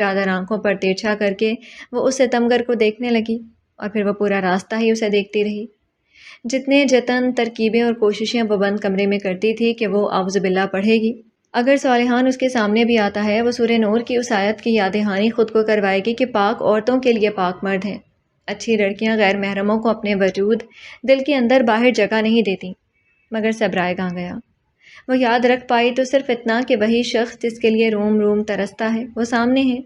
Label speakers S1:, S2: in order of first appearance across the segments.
S1: چادر آنکھوں پر ترچھا کر کے وہ اس ستمگر کو دیکھنے لگی اور پھر وہ پورا راستہ ہی اسے دیکھتی رہی۔ جتنے جتن، ترکیبیں اور کوششیں وہ بند کمرے میں کرتی تھی کہ وہ اعوذ باللہ پڑھے گی، اگر صالحان اس کے سامنے بھی آتا ہے، وہ سورہ نور کی اس آیت کی یاد دہانی خود کو کروائے گی کہ پاک عورتوں کے لیے پاک مرد ہیں۔ اچھی لڑکیاں غیر محرموں کو اپنے وجود دل کے اندر باہر جگہ نہیں دیتی، مگر صبرائے گاں گیا۔ وہ یاد رکھ پائی تو صرف اتنا کہ وہی شخص جس کے لیے روم روم ترستا ہے وہ سامنے ہے،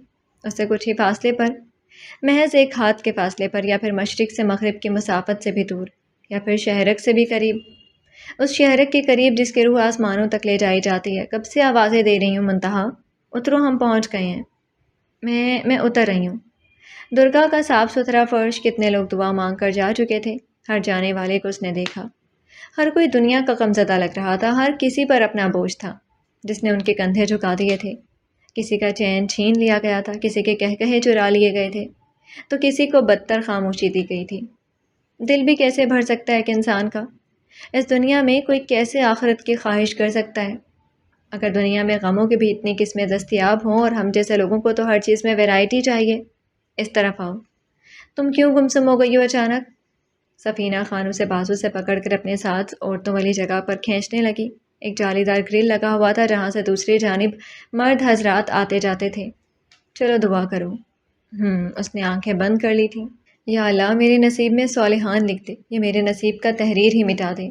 S1: اس سے کچھ ہی فاصلے پر، محض ایک ہاتھ کے فاصلے پر، یا پھر مشرق سے مغرب کی مسافت سے بھی دور، یا پھر شہرک سے بھی قریب، اس شہرک کے قریب جس کی روح آسمانوں تک لے جائی جاتی ہے۔ کب سے آوازیں دے رہی ہوں منتہا، اترو، ہم پہنچ گئے ہیں۔ میں اتر رہی ہوں۔ درگاہ کا صاف ستھرا فرش، کتنے لوگ دعا مانگ کر جا چکے تھے۔ ہر جانے والے کو اس نے دیکھا، ہر کوئی دنیا کا غمزدہ لگ رہا تھا، ہر کسی پر اپنا بوجھ تھا جس نے ان کے کندھے جھکا دیے تھے۔ کسی کا چین چھین لیا گیا تھا، کسی کے کہے چرا لیے گئے تھے، تو کسی کو بدتر خاموشی دی گئی تھی۔ دل بھی کیسے بھر سکتا ہے کہ انسان کا، اس دنیا میں کوئی کیسے آخرت کی خواہش کر سکتا ہے؟ اگر دنیا میں غموں کی بھی اتنی قسمیں دستیاب ہوں اور ہم جیسے لوگوں کو تو ہر چیز میں ویرائٹی چاہیے۔ اس طرف آؤ، تم کیوں گمسم ہو گئی ہو اچانک؟ سفینہ خان اسے بازو سے پکڑ کر اپنے ساتھ عورتوں والی جگہ پر کھینچنے لگی۔ ایک جالی دار گرل لگا ہوا تھا جہاں سے دوسری جانب مرد حضرات آتے جاتے تھے۔ چلو دعا کرو۔ اس نے آنکھیں بند کر لی تھیں۔ یا اللہ، میرے نصیب میں صالحان لکھ دے، یہ میرے نصیب کا تحریر ہی مٹا دے۔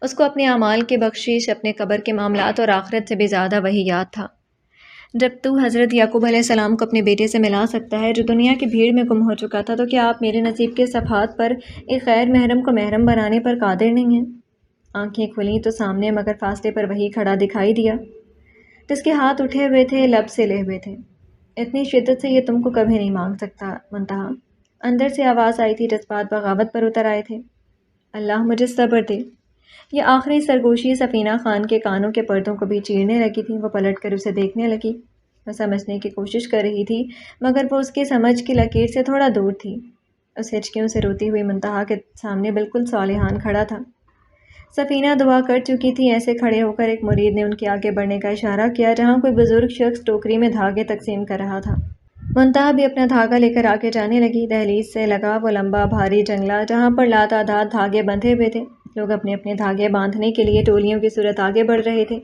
S1: اس کو اپنے اعمال کی بخشش، اپنے قبر کے معاملات اور آخرت سے بھی زیادہ وہی یاد تھا۔ جب تو حضرت یعقوب علیہ السلام کو اپنے بیٹے سے ملا سکتا ہے جو دنیا کی بھیڑ میں گم ہو چکا تھا، تو کیا آپ میرے نصیب کے صفحات پر ایک غیر محرم کو محرم بنانے پر قادر نہیں ہیں؟ آنکھیں کھلیں تو سامنے مگر فاصلے پر وہی کھڑا دکھائی دیا جس کے ہاتھ اٹھے ہوئے تھے، لب سے لے ہوئے تھے۔ اتنی شدت سے یہ تم کو کبھی نہیں مانگ سکتا منتہا، اندر سے آواز آئی تھی، جذبات بغاوت پر اتر آئے تھے۔ اللہ مجھے صبر دے۔ یہ آخری سرگوشی سفینہ خان کے کانوں کے پردوں کو بھی چیرنے لگی تھی۔ وہ پلٹ کر اسے دیکھنے لگی، وہ سمجھنے کی کوشش کر رہی تھی مگر وہ اس کی سمجھ کی لکیر سے تھوڑا دور تھی۔ اس ہچکیوں سے روتی ہوئی منتہا کے سامنے بالکل صالحان کھڑا تھا۔ سفینہ دعا کر چکی تھی، ایسے کھڑے ہو کر ایک مرید نے ان کے آگے بڑھنے کا اشارہ کیا جہاں کوئی بزرگ شخص ٹوکری میں دھاگے تقسیم کر رہا تھا۔ منتہا بھی اپنا دھاگا لے کر آگے جانے لگی۔ دہلیز سے لگا وہ لمبا بھاری جنگلہ جہاں پر لاتعداد دھاگے بندھے ہوئے تھے، لوگ اپنے اپنے دھاگے باندھنے کے لیے ٹولیوں کی صورت آگے بڑھ رہے تھے۔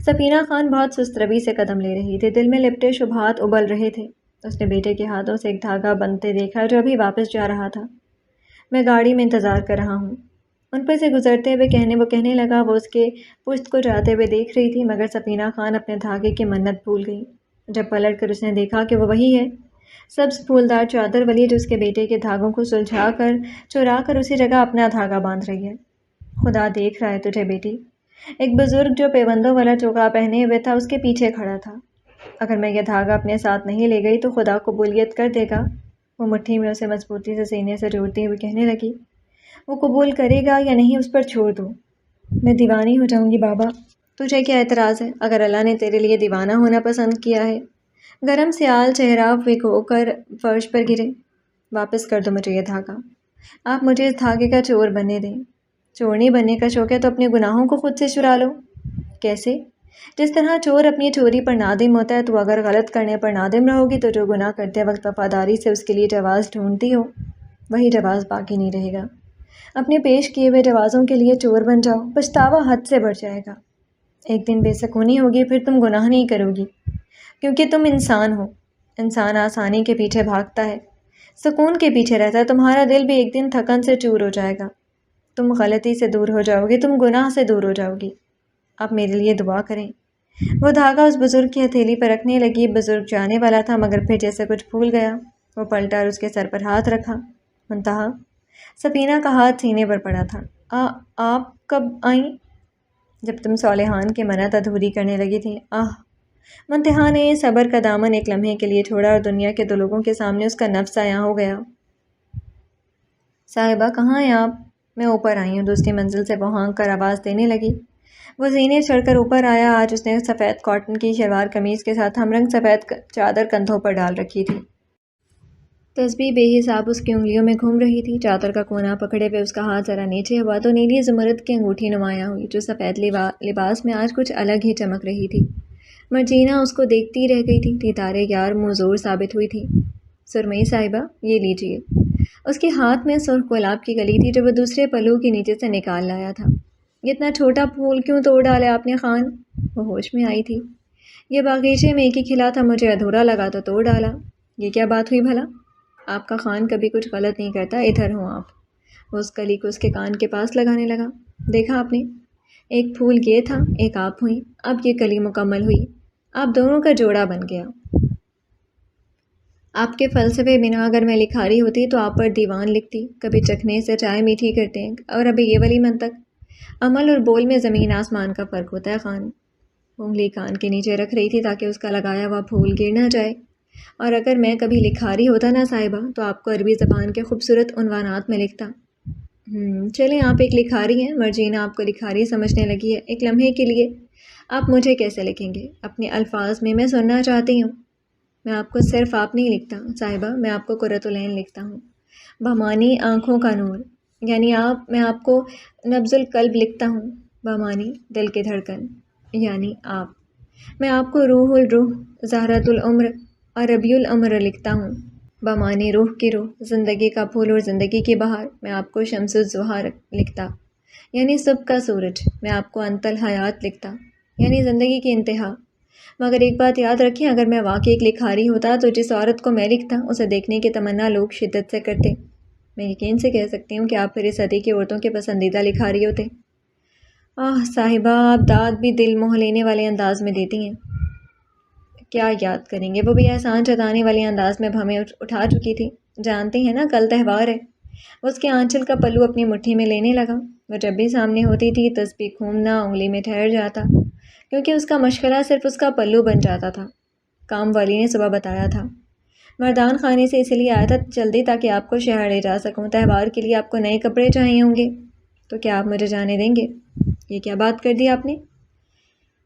S1: سفینہ خان بہت سست روی سے قدم لے رہی تھی، دل میں لپٹے شبہات ابل رہے تھے۔ اس نے بیٹے کے ہاتھوں سے ایک دھاگا بندھتے دیکھا جو ابھی واپس جا رہا تھا۔ میں گاڑی میں انتظار کر رہا ہوں، ان پر سے گزرتے ہوئے کہنے لگا۔ وہ اس کے پشت کو جاتے ہوئے دیکھ رہی تھی مگر سفینہ خان اپنے دھاگے کی منت بھول گئی۔ جب پلٹ کر اس نے دیکھا کہ وہ وہی ہے، سبز پھولدار چادر والی جو اس کے بیٹے کے دھاگوں کو سلجھا کر چرا کر اسی جگہ اپنا دھاگا باندھ رہی ہے۔ خدا دیکھ رہا ہے تجھے بیٹی۔ ایک بزرگ جو پیبندوں والا چوکا پہنے ہوئے تھا اس کے پیچھے کھڑا تھا۔ اگر میں یہ دھاگا اپنے ساتھ نہیں لے گئی تو خدا قبولیت کر دے گا۔ وہ مٹھی میں اسے مضبوطی سے سینے سے جوڑتی ہوئی کہنے لگی، وہ قبول کرے گا یا نہیں اس پر چھوڑ دو۔ میں دیوانی ہو جاؤں گی بابا، تجھے کیا اعتراض ہے؟ اگر اللہ نے تیرے لیے دیوانہ ہونا پسند کیا ہے۔ گرم سیال چہرہ بھگو کر فرش پر گرے۔ واپس کر دو مجھے یہ دھاگا، آپ مجھے اس دھاگے کا چور بننے دیں۔ چورنی بننے کا شوق ہے تو اپنے گناہوں کو خود سے چرا لو۔ کیسے؟ جس طرح چور اپنی چوری پر نادم ہوتا ہے، تو اگر غلط کرنے پر نادم رہو گی تو جو گناہ کرتے وقت وفاداری سے اس کے لیے جواز ڈھونڈتی ہو وہی جواز باقی نہیں رہے گا۔ اپنے پیش کیے ہوئے جوازوں کے لیے چور بن جاؤ، پچھتاوا حد سے بڑھ جائے گا۔ ایک دن بے سکونی ہوگی، پھر تم گناہ نہیں کرو گی کیونکہ تم انسان ہو۔ انسان آسانی کے پیچھے بھاگتا ہے، سکون کے پیچھے رہتا ہے۔ تمہارا دل بھی ایک دن تھکن سے چور ہو جائے گا، تم غلطی سے دور ہو جاؤ گی، تم گناہ سے دور ہو جاؤ گی۔ آپ میرے لیے دعا کریں۔ وہ دھاگا اس بزرگ کی ہتھیلی پر رکھنے لگی۔ بزرگ جانے والا تھا مگر پھر جیسے کچھ بھول گیا، وہ پلٹا اور اس کے سر پر ہاتھ رکھا۔ منتہا، سفینہ کا ہاتھ سینے پر پڑا تھا۔ آپ کب آئیں؟ جب تم صالحان کی منت ادھوری کرنے لگی تھی۔ منتہا نے صبر کا دامن ایک لمحے کے لیے چھوڑا اور دنیا کے دو لوگوں کے سامنے اس کا نفس عیاں ہو گیا۔ صاحبہ کہاں ہیں آپ؟ میں اوپر آئی ہوں، دوسری منزل سے وہ ہانک کر آواز دینے لگی۔ وہ زینے چڑھ کر اوپر آیا۔ آج اس نے سفید کاٹن کی شلوار قمیض کے ساتھ ہم رنگ سفید چادر کندھوں پر ڈال رکھی تھی۔ تسبیح بے حساب اس کی انگلیوں میں گھوم رہی تھی۔ چادر کا کونا پکڑے ہوئے اس کا ہاتھ ذرا نیچے ہوا تو نیلی زمرد کی انگوٹھی نمایاں ہوئی جو سفید لباس میں آج کچھ الگ ہی چمک رہی تھی۔ مرجینہ اس کو دیکھتی رہ گئی تھی۔ دیدار یار مزور ثابت ہوئی تھی۔ سرمئی صاحبہ یہ لیجئے۔ اس کے ہاتھ میں سرخ گلاب کی کلی تھی جو وہ دوسرے پلو کے نیچے سے نکال لایا تھا۔ یہ اتنا چھوٹا پھول کیوں توڑ ڈالا آپ نے خان؟ وہ ہوش میں آئی تھی۔ یہ باغیچے میں ایک ہی کھلا تھا، مجھے ادھورا لگا تو توڑ ڈالا۔ یہ کیا بات ہوئی بھلا؟ آپ کا خان کبھی کچھ غلط نہیں کرتا، ادھر ہوں آپ۔ وہ اس کلی کو اس کے کان کے پاس لگانے لگا۔ دیکھا آپ نے، ایک پھول یہ تھا، ایک آپ ہوئی، اب یہ کلی مکمل ہوئی، آپ دونوں کا جوڑا بن گیا۔ آپ کے فلسفے بنا اگر میں لکھاری ہوتی تو آپ پر دیوان لکھتی، کبھی چکھنے سے چائے میٹھی کرتے ہیں، اور ابھی یہ والی منطق۔ عمل اور بول میں زمین آسمان کا فرق ہوتا ہے خان۔ انگلی کان کے نیچے رکھ رہی تھی تاکہ اس کا لگایا ہوا پھول گر نہ جائے۔ اور اگر میں کبھی لکھاری ہوتا نا صاحبہ تو آپ کو عربی زبان کے خوبصورت عنوانات میں لکھتا۔ چلیں آپ ایک لکھاری ہیں، مرجینہ آپ کو لکھاری سمجھنے لگی ہے ایک لمحے کے لیے۔ آپ مجھے کیسے لکھیں گے اپنے الفاظ میں سننا چاہتی ہوں۔ میں آپ کو صرف آپ نہیں لکھتا صاحبہ، میں آپ کو قرۃ العین لکھتا ہوں، بامانی آنکھوں کا نور، یعنی میں آپ کو نبض القلب لکھتا ہوں، بامانی دل کی دھڑکن، یعنی آپ۔ میں آپ کو روح الروح، زہرۃ العمر اور ربیع العمر لکھتا ہوں، بامانی روح کی روح، زندگی کا پھول اور زندگی کی بہار۔ میں آپ کو شمس الضحیٰ لکھتا، یعنی صبح کا سورج۔ میں آپ کو انت الحیات لکھتا، یعنی زندگی کی انتہا۔ مگر ایک بات یاد رکھیں، اگر میں واقعی ایک لکھاری ہوتا تو جس عورت کو میں لکھتا اسے دیکھنے کی تمنا لوگ شدت سے کرتے۔ میں یقین سے کہہ سکتی ہوں کہ آپ پھر اس صدی کی عورتوں کے پسندیدہ لکھاری ہوتے۔ آہ صاحبہ، آپ داد بھی دل موہ لینے والے انداز میں دیتی ہیں۔ کیا یاد کریں گے، وہ بھی احسان جتانے والے انداز میں ہمیں اٹھا چکی تھی۔ جانتے ہیں نا کل تہوار ہے۔ وہ اس کے آنچل کا پلو اپنی مٹھی میں لینے لگا۔ وہ جب بھی سامنے ہوتی تھی تسبیح گھومنا انگلی میں ٹھہر جاتا، کیونکہ اس کا مشغلہ صرف اس کا پلو بن جاتا تھا۔ کام والی نے صبح بتایا تھا، مردان خانے سے اسی لیے آیا تھا جلدی تاکہ آپ کو شہر لے جا سکوں۔ تہوار کے لیے آپ کو نئے کپڑے چاہیے ہوں گے، تو کیا آپ مجھے جانے دیں گے؟ یہ کیا بات کر دی آپ نے؟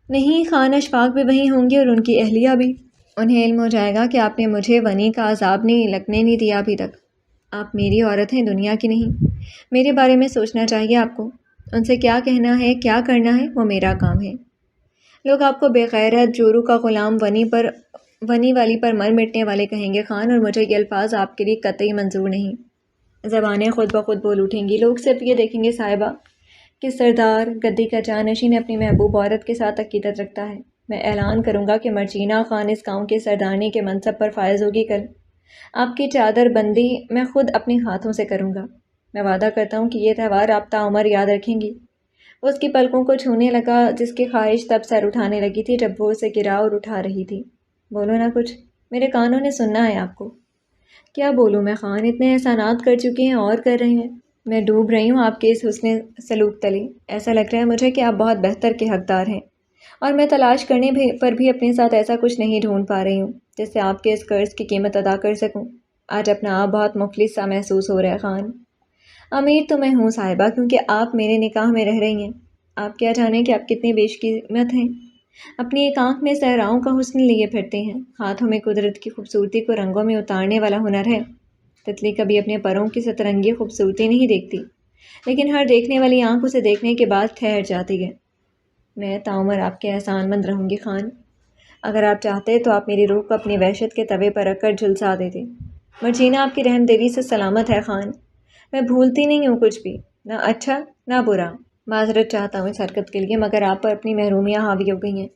S1: نہیں، خان اشفاق بھی وہیں ہوں گے اور ان کی اہلیہ بھی۔ انہیں علم ہو جائے گا کہ آپ نے مجھے ونی کا عذاب نہیں لگنے نہیں دیا ابھی تک۔ آپ میری عورت ہیں، دنیا کی نہیں۔ میرے بارے میں سوچنا چاہیے آپ کو۔ ان سے کیا کہنا ہے، کیا کرنا ہے، وہ میرا کام ہے۔ لوگ آپ کو بے غیرت، جورو کا غلام، ونی والی پر مر مٹنے والے کہیں گے خان، اور مجھے یہ الفاظ آپ کے لیے قطعی منظور نہیں۔ زبانیں خود بخود بول اٹھیں گی، لوگ صرف یہ دیکھیں گے صاحبہ کہ سردار گدی کا جانشین اپنی محبوب عورت کے ساتھ عقیدت رکھتا ہے۔ میں اعلان کروں گا کہ مرجینہ خان اس گاؤں کے سردارنی کے منصب پر فائز ہوگی کل۔ آپ کی چادر بندی میں خود اپنے ہاتھوں سے کروں گا۔ میں وعدہ کرتا ہوں کہ یہ تہوار آپ تعمر یاد رکھیں گی۔ وہ اس کی پلکوں کو چھونے لگا، جس کی خواہش تب سر اٹھانے لگی تھی جب وہ اسے گرا اور اٹھا رہی تھی۔ بولو نا کچھ، میرے کانوں نے سننا ہے آپ کو۔ کیا بولوں میں خان، اتنے احسانات کر چکے ہیں اور کر رہے ہیں۔ میں ڈوب رہی ہوں آپ کے اس حسن سلوک تلے۔ ایسا لگ رہا ہے مجھے کہ آپ بہت بہتر کے حقدار ہیں، اور میں تلاش کرنے پر بھی اپنے ساتھ ایسا کچھ نہیں ڈھونڈ پا رہی ہوں جس سے آپ کے اس قرض کی قیمت ادا کر سکوں۔ آج اپنا آپ بہت مفلس سا محسوس ہو رہا ہے خان۔ امیر تو میں ہوں صاحبہ، کیونکہ آپ میرے نکاح میں رہ رہی ہیں۔ آپ کیا جانیں کہ آپ کتنی بیش قیمت ہیں۔ اپنی ایک آنکھ میں صحراؤں کا حسن لیے پھرتے ہیں، ہاتھوں میں قدرت کی خوبصورتی کو رنگوں میں اتارنے والا ہنر ہے۔ تتلی کبھی اپنے پروں کی سترنگی خوبصورتی نہیں دیکھتی، لیکن ہر دیکھنے والی آنکھ اسے دیکھنے کے بعد ٹھہر جاتی ہے۔ میں تعمر آپ کے احسان مند رہوں گی خان۔ اگر آپ چاہتے تو آپ میری روح کو اپنی وحشت کے توے پر رکھ کر جھلسا دیتے۔ مرجینہ آپ کی رحم دلی سے سلامت ہے خان۔ میں بھولتی نہیں ہوں کچھ بھی، نہ اچھا نہ برا۔ معذرت چاہتا ہوں اس حرکت کے لیے، مگر آپ پر اپنی محرومیاں حاوی ہو گئی ہیں۔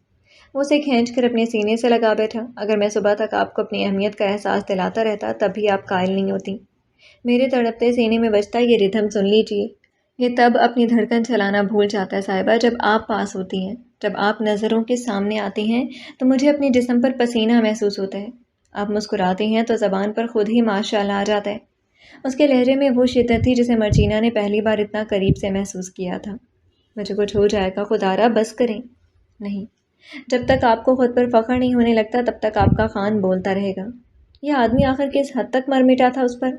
S1: وہ اسے کھینچ کر اپنے سینے سے لگا بیٹھا۔ اگر میں صبح تک آپ کو اپنی اہمیت کا احساس دلاتا رہتا تب بھی آپ قائل نہیں ہوتی۔ میرے تڑپتے سینے میں بجتا یہ ردھم سن لیجیے۔ یہ تب اپنی دھڑکن چلانا بھول جاتا ہے صاحبہ جب آپ پاس ہوتی ہیں۔ جب آپ نظروں کے سامنے آتی ہیں تو مجھے اپنے جسم پر پسینہ محسوس ہوتا ہے۔ آپ مسکراتی ہیں تو زبان پر خود ہی ماشاء اللہ آ جاتا ہے۔ اس کے لہجے میں وہ شدت تھی جسے مرجینہ نے پہلی بار اتنا قریب سے محسوس کیا تھا۔ مجھے کچھ ہو جائے گا خدارا، بس کریں۔ نہیں، جب تک آپ کو خود پر فخر نہیں ہونے لگتا تب تک آپ کا خان بولتا رہے گا۔ یہ آدمی آخر کس حد تک مر مٹا تھا اس پر؟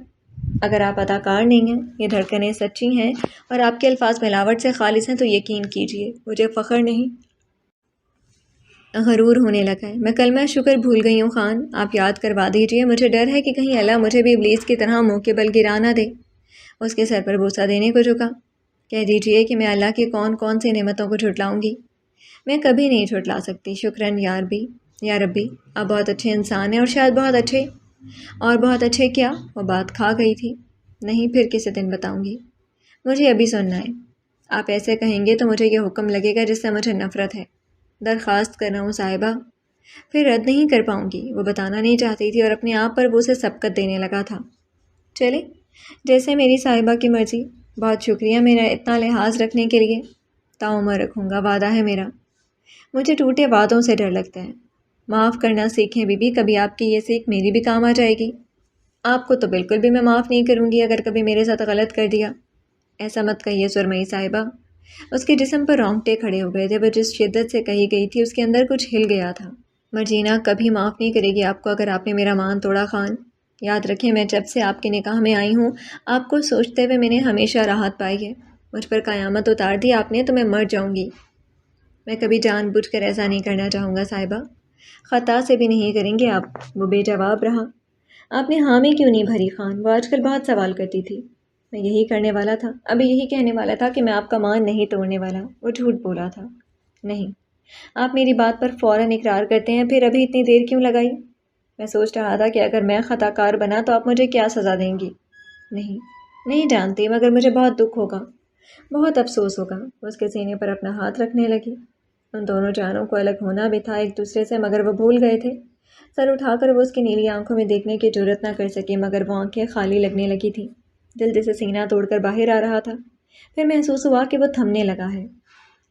S1: اگر آپ اداکار نہیں ہیں، یہ دھڑکنیں سچی ہیں اور آپ کے الفاظ ملاوٹ سے خالص ہیں تو یقین کیجیے مجھے فخر نہیں، غرور ہونے لگا ہے۔ میں کلمہ شکر بھول گئی ہوں خان، آپ یاد کروا دیجیے۔ مجھے ڈر ہے کہ کہیں اللہ مجھے بھی ابلیس کی طرح منہ کے بل گرا نہ دے۔ اس کے سر پر بوسہ دینے کو جھکا۔ کہہ دیجیے کہ میں اللہ کی کون کون سی نعمتوں کو جھٹلاؤں گی۔ میں کبھی نہیں جھٹلا سکتی۔ شکراً یا ربی، آپ بہت اچھے انسان ہیں، اور شاید بہت اچھے کیا؟ وہ بات کھا گئی تھی۔ نہیں، پھر کسی دن بتاؤں گی، مجھے ابھی سننا ہے۔ آپ ایسے کہیں گے تو مجھے یہ حکم لگے گا جس سے مجھے نفرت ہے۔ درخواست کر رہا ہوں صاحبہ، پھر رد نہیں کر پاؤں گی۔ وہ بتانا نہیں چاہتی تھی اور اپنے آپ پر وہ اسے سبقت دینے لگا تھا۔ چلے، جیسے میری صاحبہ کی مرضی۔ بہت شکریہ میرا اتنا لحاظ رکھنے کے لیے۔ تعمیر رکھوں گا، وعدہ ہے میرا۔ مجھے ٹوٹے وعدوں سے ڈر لگتا ہے۔ معاف کرنا سیکھیں بی بی، کبھی آپ کی یہ سیکھ میری بھی کام آ جائے گی۔ آپ کو تو بالکل بھی میں معاف نہیں کروں گی اگر کبھی میرے ساتھ غلط کر دیا۔ ایسا مت کہیے سرمئی صاحبہ۔ اس کے جسم پر رونگٹے کھڑے ہو گئے تھے۔ وہ جس شدت سے کہی گئی تھی اس کے اندر کچھ ہل گیا تھا۔ مرجینہ کبھی معاف نہیں کرے گی آپ کو اگر آپ نے میرا مان توڑا خان۔ یاد رکھیں، میں جب سے آپ کے نکاح میں آئی ہوں آپ کو سوچتے ہوئے میں نے ہمیشہ راحت پائی ہے۔ مجھ پر قیامت اتار دی آپ نے تو میں مر جاؤں گی۔ میں کبھی جان بوجھ کر ایسا نہیں کرنا چاہوں گا صاحبہ۔ خطا سے بھی نہیں کریں گے آپ۔ وہ بے جواب رہا۔ آپ نے حامی کیوں نہیں بھری خان؟ وہ آج کل بہت سوال کرتی تھی۔ میں یہی کرنے والا تھا، ابھی یہی کہنے والا تھا کہ میں آپ کا مان نہیں توڑنے والا۔ وہ جھوٹ بولا تھا۔ نہیں، آپ میری بات پر فوراً اقرار کرتے ہیں، پھر ابھی اتنی دیر کیوں لگائی؟ میں سوچ رہا تھا کہ اگر میں خطا کار بنا تو آپ مجھے کیا سزا دیں گی۔ نہیں جانتی، مگر مجھے بہت دکھ ہوگا، بہت افسوس ہوگا۔ وہ اس کے سینے پر اپنا ہاتھ رکھنے لگی۔ ان دونوں جانوں کو الگ ہونا بھی تھا ایک دوسرے سے، مگر وہ بھول گئے تھے۔ سر اٹھا کر وہ اس کی نیلی آنکھوں میں دیکھنے کی جرت نہ کر سکی، مگر وہ آنکھیں خالی لگنے لگی تھیں۔ دل جسے سینہ توڑ کر باہر آ رہا تھا۔ پھر محسوس ہوا کہ وہ تھمنے لگا ہے۔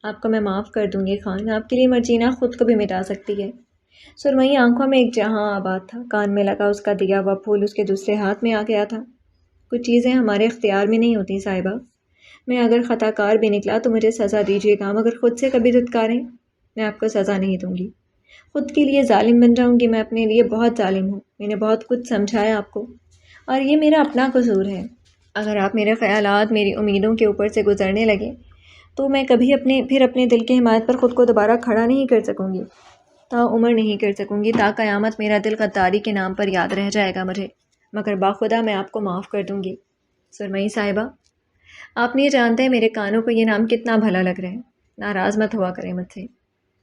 S1: آپ کو میں معاف کر دوں گی خان، آپ کے لیے مرجینہ خود کو بھی مٹا سکتی ہے۔ سرمئی آنکھوں میں ایک جہاں آباد تھا، کان میں لگا اس کا دیا ہوا پھول اس کے دوسرے ہاتھ میں آ گیا تھا۔ کچھ چیزیں ہمارے اختیار میں نہیں ہوتی صاحبہ۔ میں اگر خطا کار بھی نکلا تو مجھے سزا دیجیے گا، مگر خود سے کبھی دھتکاریں، میں آپ کو سزا نہیں دوں گی۔ خود کے لیے ظالم بن جاؤں گی، میں اپنے لیے بہت ظالم ہوں۔ میں نے بہت کچھ سمجھایا آپ کو، اور یہ میرا اپنا قصور ہے۔ اگر آپ میرے خیالات میری امیدوں کے اوپر سے گزرنے لگے تو میں کبھی اپنے دل کی حمایت پر خود کو دوبارہ کھڑا نہیں کر سکوں گی، تا عمر نہیں کر سکوں گی، تا قیامت میرا دل غداری کے نام پر یاد رہ جائے گا مجھے، مگر باخدا میں آپ کو معاف کر دوں گی۔ سرمئی صاحبہ، آپ نہیں جانتے میرے کانوں کو یہ نام کتنا بھلا لگ رہا ہے۔ ناراض مت ہوا کرے مجھ سے،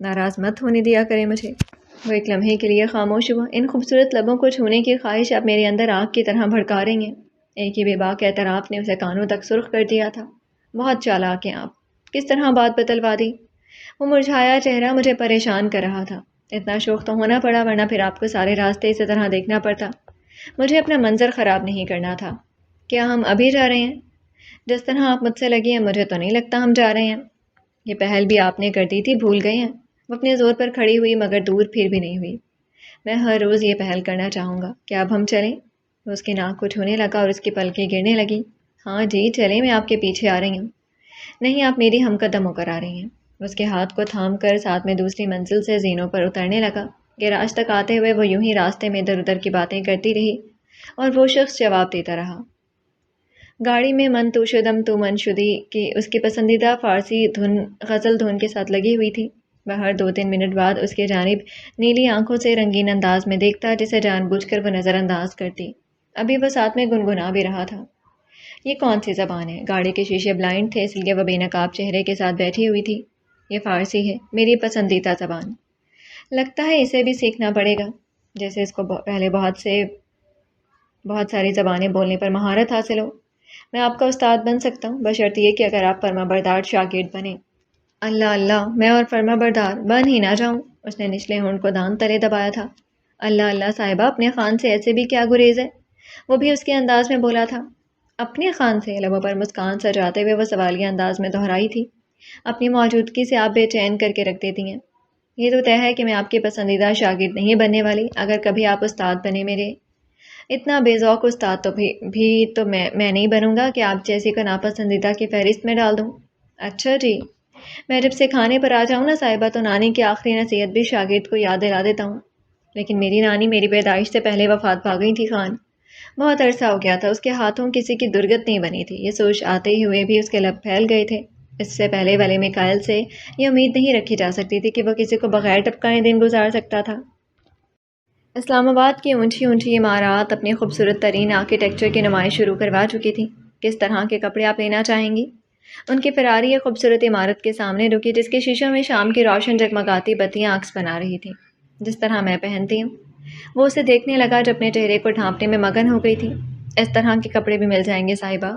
S1: ناراض مت ہونے دیا کرے مجھے۔ وہ ایک لمحے کے لیے خاموش ہوا۔ ان خوبصورت لبوں کو چھونے کی خواہش اب میرے اندر آگ کی طرح بھڑکا رہی ہیں۔ ایک ہی بے باک اعتراف نے اسے کانوں تک سرخ کر دیا تھا۔ بہت چالاک ہیں آپ، کس طرح بات بتلوا دی۔ وہ مرجھایا چہرہ مجھے پریشان کر رہا تھا۔ اتنا شوق تو ہونا پڑا، ورنہ پھر آپ کو سارے راستے اسی طرح دیکھنا پڑتا۔ مجھے اپنا منظر خراب نہیں کرنا تھا۔ کیا ہم ابھی جا رہے ہیں؟ جس طرح آپ مجھ سے لگی ہیں مجھے تو نہیں لگتا ہم جا رہے ہیں۔ یہ پہل بھی آپ نے کر دی تھی، بھول گئے ہیں؟ وہ اپنے زور پر کھڑی ہوئی مگر دور پھر بھی نہیں ہوئی۔ میں ہر روز یہ پہل کرنا چاہوں گا، کیا اب ہم چلیں؟ وہ اس کی ناک کو چھونے لگا اور اس کی پلکیں گرنے لگی۔ ہاں جی چلیں، میں آپ کے پیچھے آ رہی ہوں۔ نہیں، آپ میری ہم قدم ہو کر آ رہی ہیں۔ اس کے ہاتھ کو تھام کر ساتھ میں دوسری منزل سے زینوں پر اترنے لگا۔ گیراج تک آتے ہوئے وہ یوں ہی راستے میں ادھر ادھر کی باتیں کرتی رہی اور وہ شخص جواب دیتا رہا۔ گاڑی میں من تو شدم تو من شدی کی اس کی پسندیدہ فارسی دھن غزل دھن کے ساتھ لگی ہوئی تھی۔ وہ ہر 2-3 منٹ بعد اس کے جانب نیلی آنکھوں سے رنگین انداز میں دیکھتا، جسے جان بوجھ کر وہ نظر انداز کرتی۔ ابھی وہ ساتھ میں گنگنا بھی رہا تھا۔ یہ کون سی زبان ہے؟ گاڑی کے شیشے بلائنڈ تھے، اس لیے وہ بے نقاب چہرے کے ساتھ بیٹھی ہوئی تھی۔ یہ فارسی ہے، میری پسندیدہ زبان۔ لگتا ہے اسے بھی سیکھنا پڑے گا، جیسے اس کو پہلے بہت ساری زبانیں بولنے پر مہارت حاصل ہو۔ میں آپ کا استاد بن سکتا ہوں، بشرط یہ کہ اگر آپ فرما بردار شاگرد بنیں۔ اللہ اللہ، میں اور فرما بردار بن ہی نہ جاؤں۔ اس نے نچلے ہونٹ کو دان تلے دبایا تھا۔ اللہ اللہ صاحبہ، اپنے خان سے ایسے بھی کیا گریز ہے؟ وہ بھی اس کے انداز میں بولا تھا۔ اپنے خان سے؟ لبوں پر مسکان سجاتے ہوئے وہ سوالیہ انداز میں دہرائی تھی۔ اپنی موجودگی سے آپ بے چین کر کے رکھ دیتی ہیں۔ یہ تو طے ہے کہ میں آپ کی پسندیدہ شاگرد نہیں بننے والی۔ اگر کبھی آپ استاد بنے میرے، اتنا بے ذوق استاد تو میں نہیں بنوں گا کہ آپ جیسی کو ناپسندیدہ کی فہرست میں ڈال دوں۔ اچھا جی، میں جب سکھانے پر آ جاؤں نا صاحبہ تو نانی کی آخری نصیحت بھی شاگرد کو یاد دلا دیتا ہوں۔ لیکن میری نانی میری پیدائش سے پہلے وفات پا گئی تھی خان، بہت عرصہ ہو گیا تھا۔ اس کے ہاتھوں کسی کی درگت نہیں بنی تھی۔ یہ سوچ آتے ہی ہوئے بھی اس کے لب پھیل گئے تھے۔ اس سے پہلے والے میکائل سے یہ امید نہیں رکھی جا سکتی تھی کہ وہ کسی کو بغیر ٹپکائے دن گزار سکتا تھا۔ اسلام آباد کی اونچی اونچی عمارات اپنی خوبصورت ترین آرکیٹیکچر کی نمائش شروع کروا چکی تھی۔ کس طرح کے کپڑے آپ لینا چاہیں گی؟ ان کی فراری ایک خوبصورت عمارت کے سامنے رکی جس کے شیشوں میں شام کی روشن جگمگاتی بتیاں عکس بنا رہی تھیں جس طرح میں پہنتی ہوں۔ وہ اسے دیکھنے لگا جو اپنے چہرے کو ڈھانپنے میں مگن ہو گئی تھی۔ اس طرح کے کپڑے بھی مل جائیں گے صاحبہ؟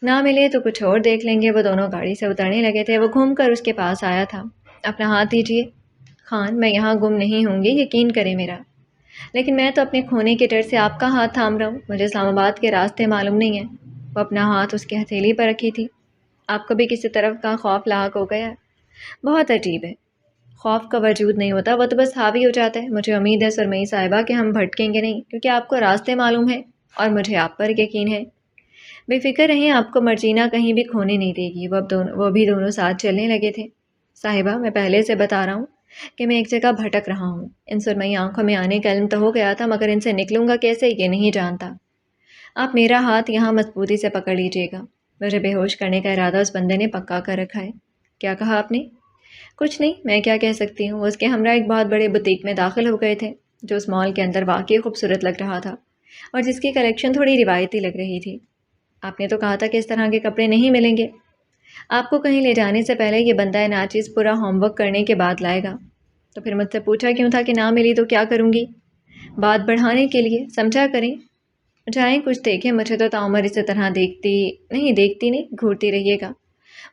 S1: نہ ملے تو کچھ اور دیکھ لیں گے۔ وہ دونوں گاڑی سے اترنے لگے تھے۔ وہ گھوم کر اس کے پاس آیا تھا۔ اپنا ہاتھ دیجیے خان، میں یہاں گم نہیں ہوں گی، یقین کریں میرا۔ لیکن میں تو اپنے کھونے کے ڈر سے آپ کا ہاتھ تھام رہا ہوں، مجھے اسلام آباد کے راستے معلوم نہیں ہیں۔ وہ اپنا ہاتھ اس کی ہتھیلی پر رکھی تھی۔ آپ کو بھی کسی طرف کا خوف لاحق ہو گیا ہے؟ بہت عجیب ہے، خوف کا وجود نہیں ہوتا، وہ تو بس حاوی ہو جاتا ہے۔ مجھے امید ہے سرمئی صاحبہ کہ ہم بھٹکیں گے نہیں، کیونکہ آپ کو راستے معلوم ہیں اور مجھے آپ پر یقین ہے۔ بے فکر رہیں، آپ کو مرجینہ کہیں بھی کھونے نہیں دے گی۔ وہ بھی دونوں ساتھ چلنے لگے تھے۔ صاحبہ میں پہلے سے بتا رہا ہوں کہ میں ایک جگہ بھٹک رہا ہوں۔ ان سرمئی آنکھوں میں آنے کا علم تو ہو گیا تھا، مگر ان سے نکلوں گا کیسے یہ نہیں جانتا۔ آپ میرا ہاتھ یہاں مضبوطی سے پکڑ لیجیے گا۔ مجھے بے ہوش کرنے کا ارادہ اس بندے نے پکا کر رکھا ہے۔ کیا کہا آپ نے؟ کچھ نہیں، میں کیا کہہ سکتی ہوں۔ وہ اس کے ہمراہ ایک بہت بڑے بوتیک میں داخل ہو گئے تھے جو اس مال کے اندر واقعی خوبصورت لگ رہا تھا اور جس کی کلیکشن تھوڑی روایتی لگ رہی تھی۔ آپ نے تو کہا تھا کہ اس طرح کے کپڑے نہیں ملیں گے۔ آپ کو کہیں لے جانے سے پہلے یہ بندہ ناچیز پورا ہوم ورک کرنے کے بعد لائے گا۔ تو پھر مجھ سے پوچھا کیوں تھا کہ نہ ملی تو کیا کروں گی؟ بات بڑھانے کے لیے، سمجھا کریں۔ جائیں کچھ دیکھیں، مجھے تو تعمر اسی طرح دیکھتی نہیں گھورتی رہیے گا۔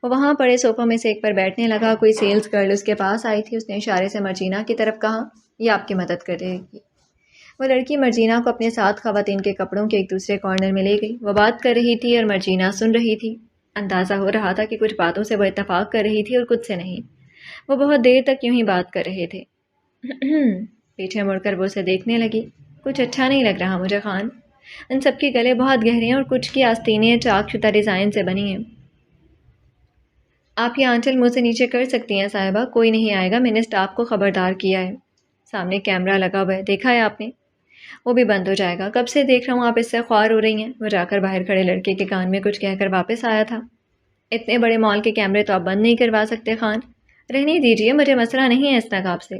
S1: وہ وہاں پڑے صوفوں میں سے ایک پر بیٹھنے لگا۔ کوئی سیلز گرل اس کے پاس آئی تھی۔ اس نے اشارے سے مرجینہ کی طرف کہا، یہ آپ کی مدد کر دے گی۔ وہ لڑکی مرجینہ کو اپنے ساتھ خواتین کے کپڑوں کے ایک دوسرے کارنر میں لے گئی۔ وہ بات کر رہی تھی اور مرجینہ سن رہی تھی۔ اندازہ ہو رہا تھا کہ کچھ باتوں سے وہ اتفاق کر رہی تھی اور کچھ سے نہیں۔ وہ بہت دیر تک یوں ہی بات کر رہے تھے۔ پیچھے مڑ کر وہ اسے دیکھنے لگی۔ کچھ اچھا نہیں لگ رہا مجھے خان، ان سب کے گلے بہت گہرے ہیں اور کچھ کی آستینیں چاک شدہ ڈیزائن سے بنی ہیں۔ آپ یہ آنچل منہ سے نیچے کر سکتی ہیں صاحبہ، کوئی نہیں آئے گا، میں نے اسٹاف کو خبردار کیا ہے۔ سامنے کیمرہ لگا ہوا ہے، دیکھا ہے آپ نے؟ وہ بھی بند ہو جائے گا۔ کب سے دیکھ رہا ہوں آپ اس سے خوار ہو رہی ہیں۔ وہ جا کر باہر کھڑے لڑکے کے کان میں کچھ کہہ کر واپس آیا تھا۔ اتنے بڑے مال کے کیمرے تو آپ بند نہیں کروا سکتے خان، رہنے دیجیے، مجھے مسئلہ نہیں ہے اس نقاب سے۔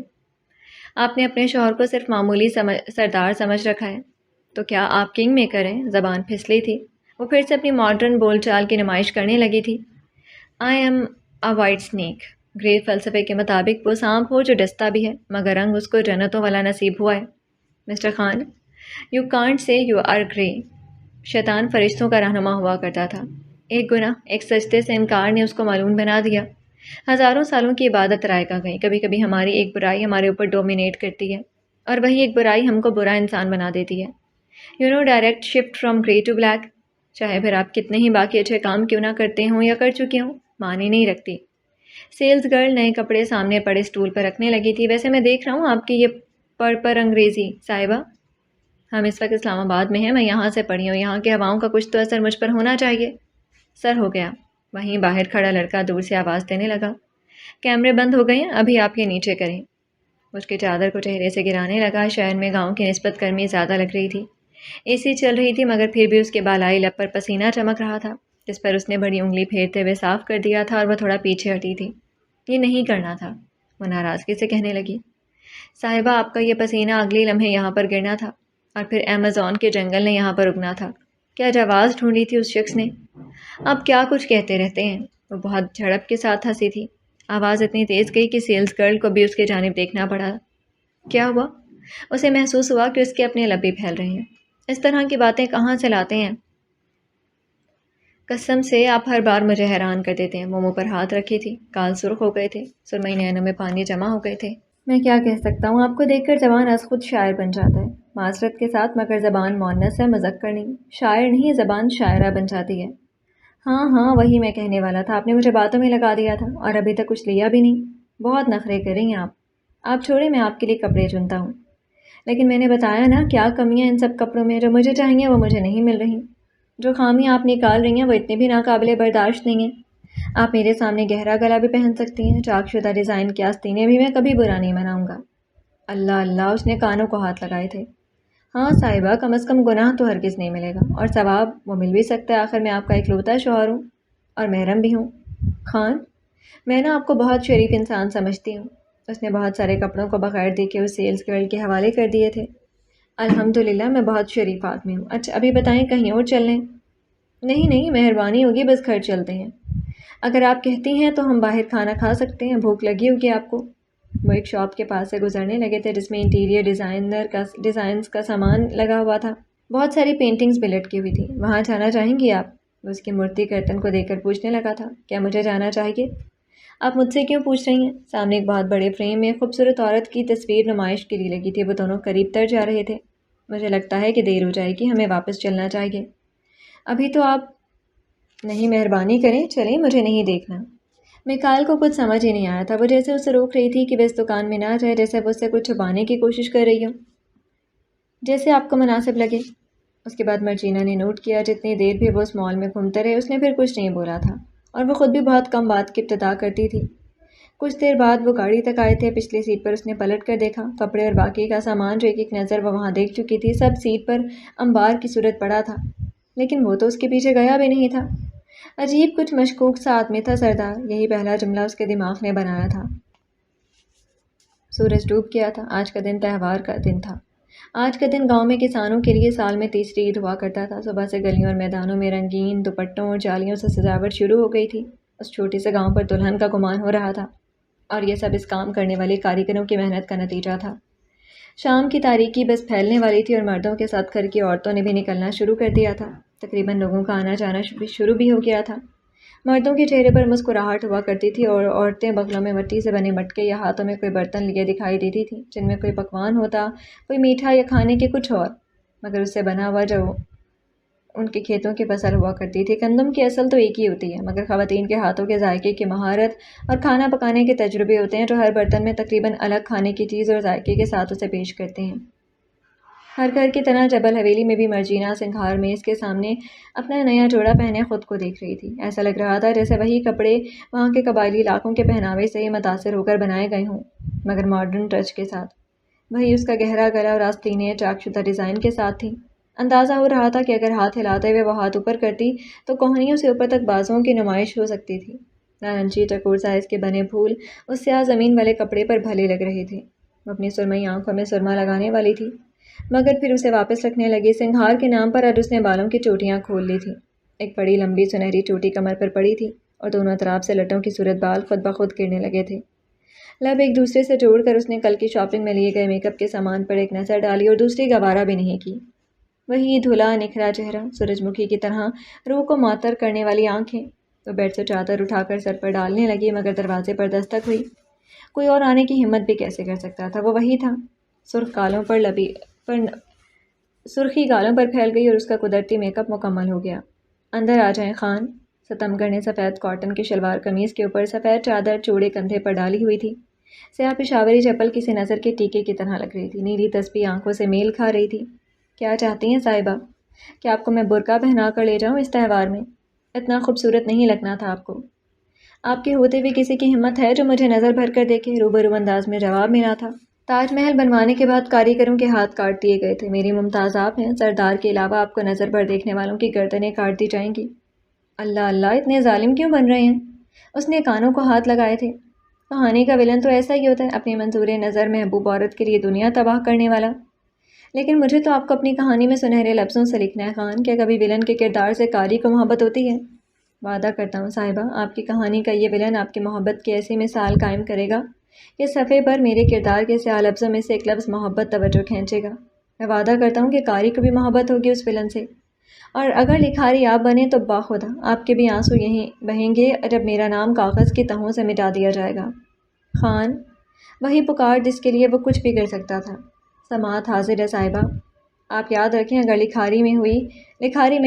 S1: آپ نے اپنے شوہر کو صرف معمولی سردار سمجھ رکھا ہے، تو کیا آپ کنگ میکر ہیں؟ زبان پھسلی تھی۔ وہ پھر سے اپنی ماڈرن بول چال کی نمائش کرنے لگی تھی۔ I am a white snake, great فلسفے کے مطابق وہ سانپ ہو جو ڈستا بھی ہے مگر رنگ اس کو جنتوں والا نصیب ہوا ہے۔ Mister Khan, you can't say you are grey. شیطان فرشتوں کا رہنما ہوا کرتا تھا۔ ایک گناہ، ایک سجدے سے انکار نے اس کو ملعون بنا دیا۔ ہزاروں سالوں کی عبادت رائے کا گئی، کبھی کبھی ہماری ایک برائی ہمارے اوپر ڈومینیٹ کرتی ہے اور وہی ایک برائی ہم کو برا انسان بنا دیتی ہے۔ Direct shift from grey to black, چاہے پھر آپ کتنے ہی باقی اچھے کام کیوں نہ کرتے ہوں یا کر چکے ہوں، معنی نہیں رکھتی۔ سیلز گرل نئے کپڑے سامنے پڑے اسٹول پر رکھنے لگی تھی۔ ویسے میں دیکھ رہا ہوں آپ کی یہ پر انگریزی صاحبہ۔ ہم اس وقت اسلام آباد میں ہیں، میں یہاں سے پڑھی ہوں، یہاں کے ہواؤں کا کچھ تو اثر مجھ پر ہونا چاہیے۔ سر ہو گیا۔ وہیں باہر کھڑا لڑکا دور سے آواز دینے لگا، کیمرے بند ہو گئے ہیں، ابھی آپ یہ نیچے کریں۔ اس کے چادر کو چہرے سے گرانے لگا۔ شہر میں گاؤں کی نسبت گرمی زیادہ لگ رہی تھی۔ اے سی چل رہی تھی مگر پھر بھی اس کے بالائی لب پر پسینہ چمک رہا تھا جس پر اس نے بڑی انگلی پھیرتے ہوئے صاف کر دیا تھا اور وہ تھوڑا پیچھے ہٹی تھی۔ یہ نہیں کرنا تھا، وہ ناراضگی سے کہنے لگی۔ صاحبہ آپ کا یہ پسینہ اگلی لمحے یہاں پر گرنا تھا اور پھر ایمیزون کے جنگل نے یہاں پر اگنا تھا۔ کیا جواز ڈھونڈی تھی اس شخص نے؟ آپ کیا کچھ کہتے رہتے ہیں۔ وہ بہت جھڑپ کے ساتھ ہنسی تھی۔ آواز اتنی تیز گئی کہ سیلز گرل کو بھی اس کی جانب دیکھنا پڑا۔ کیا ہوا؟ اسے محسوس ہوا کہ اس کے اپنے لب بھی پھیل رہے ہیں۔ اس طرح کی باتیں کہاں سے لاتے ہیں؟ قسم سے آپ ہر بار مجھے حیران کر دیتے ہیں۔ وہ منہ پر ہاتھ رکھی تھی، گال سرخ ہو گئے تھے، سرمئی نینوں میں پانی جمع ہو گئے تھے۔ میں کیا کہہ سکتا ہوں، آپ کو دیکھ کر زبان از خود شاعر بن جاتا ہے۔ معذرت کے ساتھ مگر زبان مؤنث ہے، مذکر نہیں۔ شاعر نہیں، زبان شاعرہ بن جاتی ہے۔ ہاں وہی میں کہنے والا تھا، آپ نے مجھے باتوں میں لگا دیا تھا اور ابھی تک کچھ لیا بھی نہیں۔ بہت نخرے کر رہی ہیں آپ چھوڑیں، میں آپ کے لیے کپڑے چنتا ہوں۔ لیکن میں نے بتایا نا، کیا کمیاں ان سب کپڑوں میں، جو مجھے چاہیے وہ مجھے نہیں مل رہی۔ جو خامیاں آپ نکال رہی ہیں وہ اتنی بھی ناقابل برداشت نہیں ہیں۔ آپ میرے سامنے گہرا گلا بھی پہن سکتی ہیں، چاک شدہ ڈیزائن کی آستینیں بھی میں کبھی برا نہیں مناؤں گا۔ اللہ، اس نے کانوں کو ہاتھ لگائے تھے۔ ہاں صاحبہ، کم از کم گناہ تو ہرگز نہیں ملے گا، اور ثواب وہ مل بھی سکتا ہے، آخر میں آپ کا اکلوتا شوہر ہوں اور محرم بھی ہوں۔ خان، میں نا آپ کو بہت شریف انسان سمجھتی ہوں۔ اس نے بہت سارے کپڑوں کو بغیر دیکھے اس سیلز گرل کے حوالے کر دیے تھے۔ الحمدللہ، میں بہت شریف آدمی ہوں۔ اچھا ابھی بتائیں، کہیں اور چل لیں؟ نہیں، مہربانی ہوگی، بس گھر چلتے ہیں۔ اگر آپ کہتی ہیں تو ہم باہر کھانا کھا سکتے ہیں، بھوک لگی ہوگی آپ کو۔ وہ ایک شاپ کے پاس سے گزرنے لگے تھے جس میں انٹیریئر ڈیزائنز کا سامان لگا ہوا تھا، بہت ساری پینٹنگز بھی لٹکی ہوئی تھی۔ وہاں جانا چاہیں گی آپ؟ وہ اس کی مورتی کرتن کو دیکھ کر پوچھنے لگا تھا۔ کیا مجھے جانا چاہیے؟ آپ مجھ سے کیوں پوچھ رہی ہیں؟ سامنے ایک بہت بڑے فریم میں ایک خوبصورت عورت کی تصویر نمائش کے لیے لگی تھی، وہ دونوں قریب تر جا رہے تھے۔ مجھے لگتا ہے کہ دیر ہو جائے گی، ہمیں واپس چلنا چاہیے۔ ابھی تو آپ نہیں، مہربانی کریں، چلیں، مجھے نہیں دیکھنا۔ میکائل کو کچھ سمجھ ہی نہیں آیا تھا، وہ جیسے اسے روک رہی تھی کہ وہ اس دکان میں نہ جائے، جیسے وہ اس سے کچھ چھپانے کی کوشش کر رہی ہو۔ جیسے آپ کو مناسب لگے۔ اس کے بعد مرجینا نے نوٹ کیا جتنی دیر بھی وہ اس مال میں گھومتے رہے اس نے پھر کچھ نہیں بولا تھا، اور وہ خود بھی بہت کم بات کی ابتدا کرتی تھی۔ کچھ دیر بعد وہ گاڑی تک آئے تھے۔ پچھلی سیٹ پر اس نے پلٹ کر دیکھا، کپڑے اور باقی کا سامان جو ایک ایک نظر وہ وہاں دیکھ چکی تھی سب سیٹ پر انبار کی صورت پڑا تھا، لیکن وہ تو اس کے پیچھے گیا بھی نہیں تھا۔ عجیب، کچھ مشکوک سا آدمی تھا سردار، یہی پہلا جملہ اس کے دماغ نے بنایا تھا۔ سورج ڈوب گیا تھا۔ آج کا دن تہوار کا دن تھا۔ آج کا دن گاؤں میں کسانوں کے لیے سال میں تیسری عید ہوا کرتا تھا۔ صبح سے گلیوں اور میدانوں میں رنگین دوپٹوں اور جالیوں سے سجاوٹ شروع ہو گئی تھی۔ اس چھوٹے سے گاؤں پر دلہن کا گمان ہو رہا تھا، اور یہ سب اس کام کرنے والے کاریگروں کی محنت کا نتیجہ تھا۔ شام کی تاریکی بس پھیلنے والی تھی اور مردوں کے ساتھ گھر کی عورتوں نے بھی نکلنا شروع کر دیا تھا۔ تقریباً لوگوں کا آنا جانا شروع بھی ہو گیا تھا۔ مردوں کے چہرے پر مسکراہٹ ہوا کرتی تھی اور عورتیں بغلوں میں مٹی سے بنے مٹکے یا ہاتھوں میں کوئی برتن لیے دکھائی دیتی تھیں جن میں کوئی پکوان ہوتا، کوئی میٹھا یا کھانے کے کچھ اور، مگر اس سے بنا ہوا جو ان کے کھیتوں کی فصل ہوا کرتی تھی۔ گندم کی اصل تو ایک ہی ہوتی ہے، مگر خواتین کے ہاتھوں کے ذائقے کی مہارت اور کھانا پکانے کے تجربے ہوتے ہیں جو ہر برتن میں تقریباً الگ کھانے کی چیز اور ذائقے کے ساتھ اسے پیش کرتے ہیں۔ ہر گھر کی طرح جبل حویلی میں بھی مرجینا سنگھار میز کے سامنے اپنا نیا جوڑا پہنے خود کو دیکھ رہی تھی۔ ایسا لگ رہا تھا جیسے وہی کپڑے وہاں کے قبائلی علاقوں کے پہناوے سے ہی متاثر ہو کر بنائے گئے ہوں، مگر ماڈرن ٹچ کے ساتھ۔ وہی اس کا گہرا گلا اور آستینیں چاک شدہ ڈیزائن کے ساتھ تھیں۔ اندازہ ہو رہا تھا کہ اگر ہاتھ ہلاتے ہوئے وہ ہاتھ اوپر کرتی تو کوہنیوں سے اوپر تک بازوؤں کی نمائش ہو سکتی تھی۔ نارنجی ٹکور سائز کے بنے پھول اس سیاہ زمین والے کپڑے پر بھلے لگ رہے تھے۔ وہ اپنی سرمئی آنکھوں میں سرما لگانے والی تھی، مگر پھر اسے واپس رکھنے لگی۔ سنگھار کے نام پر آج اس نے بالوں کی چوٹیاں کھول لی تھیں۔ ایک بڑی لمبی سنہری چوٹی کمر پر پڑی تھی اور دونوں اطراف سے لٹوں کی صورت بال خود بخود گرنے لگے تھے۔ لب ایک دوسرے سے جوڑ کر اس نے کل کی شاپنگ میں لیے گئے میک اپ کے سامان پر ایک نظر ڈالی اور دوسری گوارا بھی نہیں کی۔ وہی دھلا نکھرا چہرہ، سورج مکھی کی طرح روح کو معطر کرنے والی آنکھیں۔ وہ بیڈ سے چادر اٹھا کر سر پر ڈالنے لگی، مگر دروازے پر دستک ہوئی۔ کوئی اور آنے کی ہمت بھی کیسے کر سکتا تھا؟ وہ وہی تھا۔ سرخی گالوں پر پھیل گئی اور اس کا قدرتی میک اپ مکمل ہو گیا۔ اندر آ جائیں خان۔ ستمگر نے سفید کاٹن کی شلوار قمیض کے اوپر سفید چادر چوڑے کندھے پر ڈالی ہوئی تھی۔ سیاہ پشاوری چپل کسی نظر کے ٹیکے کی طرح لگ رہی تھی۔ نیلی تسبیح آنکھوں سے میل کھا رہی تھی۔ کیا چاہتی ہیں صاحبہ؟ کیا آپ کو میں برقع پہنا کر لے جاؤں اس تہوار میں؟ اتنا خوبصورت نہیں لگنا تھا آپ کو۔ آپ کے ہوتے ہوئے کسی کی ہمت ہے جو مجھے نظر بھر کر دیکھے؟ روبرو انداز میں جواب ملا تھا۔ تاج محل بنوانے کے بعد کاریگروں کے ہاتھ کاٹ دیے گئے تھے، میری ممتاز آپ ہیں، سردار کے علاوہ آپ کو نظر بھر دیکھنے والوں کی گردنیں کاٹ دی جائیں گی۔ اللہ اللہ، اتنے ظالم کیوں بن رہے ہیں؟ اس نے کانوں کو ہاتھ لگائے تھے۔ کہانی کا ولن تو ایسا ہی ہوتا ہے، اپنی منظور نظر محبوب عورت کے لیے دنیا تباہ کرنے والا۔ لیکن مجھے تو آپ کو اپنی کہانی میں سنہرے لفظوں سے لکھنا ہے خان۔ کیا کبھی ولن کے کردار سے قاری کو محبت ہوتی ہے؟ وعدہ کرتا ہوں صاحبہ، آپ کی کہانی کا یہ ولن آپ کی محبت کی ایسی مثال قائم کرے گا کہ صفحے پر میرے کردار کے سیاہ لفظوں میں سے ایک لفظ محبت توجہ کھینچے گا۔ میں وعدہ کرتا ہوں کہ قاری کو بھی محبت ہوگی اس ولن سے، اور اگر لکھاری آپ بنے تو باخدا آپ کے بھی آنسو یہیں بہیں گے جب میرا نام کاغذ کی تہوں سے مٹا دیا جائے گا۔ خان، وہی پکار جس کے لیے وہ کچھ بھی کر سکتا تھا۔ سماعت حاضر ہے صاحبہ۔ آپ یاد رکھیں، اگر لکھاری میں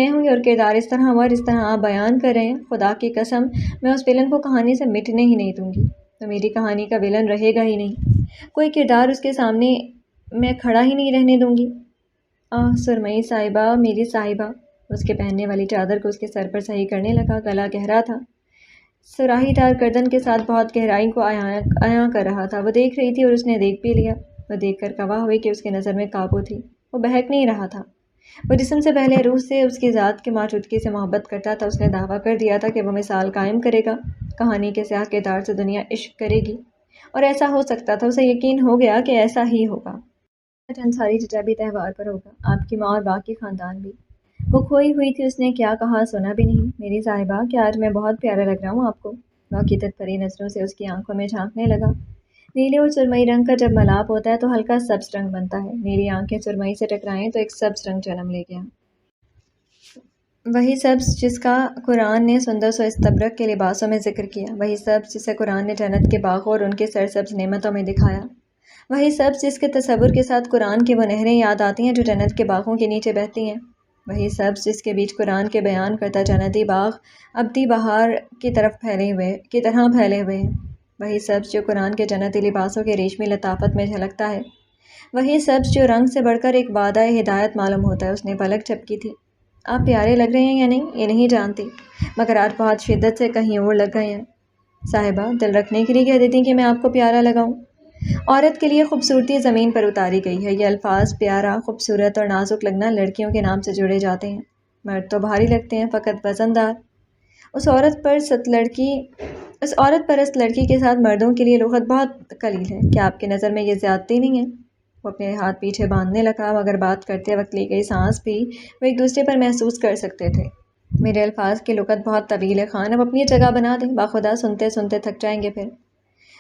S1: ہوئی اور کردار اس طرح ہوا جس طرح آپ بیان کر رہے ہیں، خدا کی قسم میں اس ولن کو کہانی سے مٹنے ہی نہیں دوں گی، تو میری کہانی کا ولن رہے گا ہی نہیں، کوئی کردار اس کے سامنے میں کھڑا ہی نہیں رہنے دوں گی۔ سرمئی صاحبہ، میری صاحبہ۔ اس کے پہننے والی چادر کو اس کے سر پر صحیح کرنے لگا۔ گلا گہرا تھا، سراہی دار گردن کے ساتھ بہت گہرائی کو عیاں کر رہا تھا۔ وہ دیکھ رہی تھی اور اس نے دیکھ بھی لیا۔ وہ دیکھ کر گواہ ہوئی کہ اس کی نظر میں قابو تھی، وہ بہک نہیں رہا تھا۔ وہ جسم سے پہلے روح سے اس کی ذات کی موجودگی سے محبت کرتا تھا۔ اس نے دعویٰ کر دیا تھا کہ وہ مثال قائم کرے گا، کہانی کے سیاہ کردار سے دنیا عشق کرے گی، اور ایسا ہو سکتا تھا۔ اسے یقین ہو گیا کہ ایسا ہی ہوگا۔ آج انصاری چچا بھی تہوار پر ہوگا، آپ کی ماں اور باقی خاندان بھی۔ وہ کھوئی ہوئی تھی، اس نے کیا کہا سنا بھی نہیں۔ میری صاحبہ، کیا آج میں بہت پیارا لگ رہا ہوں آپ کو؟ وہ عقیدت بھری نظروں سے اس کی آنکھوں میں جھانکنے لگا۔ نیلے اور سرمئی رنگ کا جب ملاپ ہوتا ہے تو ہلکا سبز رنگ بنتا ہے۔ میری آنکھیں سرمئی سے ٹکرائیں تو ایک سبز رنگ جنم لے گیا، وہی سبز جس کا قرآن نے سندس و استبرق کے لباسوں میں ذکر کیا، وہی سبز جسے قرآن نے جنت کے باغوں اور ان کے سرسبز نعمتوں میں دکھایا، وہی سبز جس کے تصور کے ساتھ قرآن کی وہ نہریں یاد آتی ہیں جو جنت کے باغوں کے نیچے بہتی ہیں، وہی سبز جس کے بیچ قرآن کے بیان کرتا جنتی باغ ابدی بہار کی طرح پھیلے ہوئے ہیں، وہی سبز جو قرآن کے جنتی لباسوں کے ریشمی لطافت میں جھلکتا ہے، وہی سبز جو رنگ سے بڑھ کر ایک وعدہ ہدایت معلوم ہوتا ہے۔ اس نے پلک جھپکی تھی۔ آپ پیارے لگ رہے ہیں یا نہیں یہ نہیں جانتی، مگر آج بہت شدت سے کہیں اور لگ گئے ہیں۔ صاحبہ، دل رکھنے کے لیے کہہ دیتی کہ میں آپ کو پیارا لگاؤں۔ عورت کے لیے خوبصورتی زمین پر اتاری گئی ہے۔ یہ الفاظ پیارا، خوبصورت اور نازک لگنا لڑکیوں کے نام سے جڑے جاتے ہیں، مرد تو بھاری لگتے ہیں، فقط وزندار۔ اس عورت پرست لڑکی کے ساتھ مردوں کے لیے لغت بہت قلیل ہے۔ کیا آپ کی نظر میں یہ زیادتی نہیں ہے؟ وہ اپنے ہاتھ پیچھے باندھنے لگا، مگر بات کرتے وقت لی گئی سانس بھی وہ ایک دوسرے پر محسوس کر سکتے تھے۔ میرے الفاظ کی لغت بہت طویل ہے خان، اب اپنی جگہ بنا دیں، باخدا سنتے سنتے تھک جائیں گے پھر۔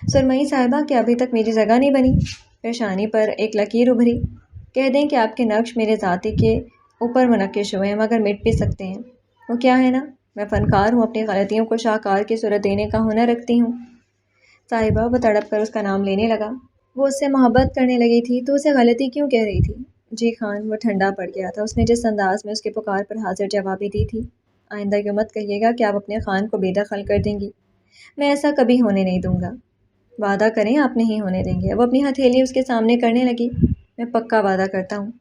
S1: سرمئی صاحبہ، کہ ابھی تک میری جگہ نہیں بنی؟ پیشانی پر ایک لکیر ابھری۔ کہہ دیں کہ آپ کے نقش میرے ذاتی کے اوپر منقش ہوئے ہیں، مگر مٹ بھی سکتے ہیں۔ وہ کیا ہے نا، میں فنکار ہوں، اپنی غلطیوں کو شاہکار کی صورت دینے کا ہنر رکھتی ہوں۔ صاحبہ، وہ تڑپ کر اس کا نام لینے لگا۔ وہ اس سے محبت کرنے لگی تھی تو اسے غلطی کیوں کہہ رہی تھی؟ جی خان، وہ ٹھنڈا پڑ گیا تھا۔ اس نے جس انداز میں اس کے پکار پر حاضر جوابی دی تھی، آئندہ یوں مت کہیے گا کہ آپ اپنے خان کو بے دخل کر دیں گی، میں ایسا کبھی ہونے نہیں دوں گا۔ وعدہ کریں آپ نہیں ہونے دیں گے۔ وہ اپنی ہتھیلی اس کے سامنے کرنے لگی۔ میں پکا وعدہ کرتا ہوں۔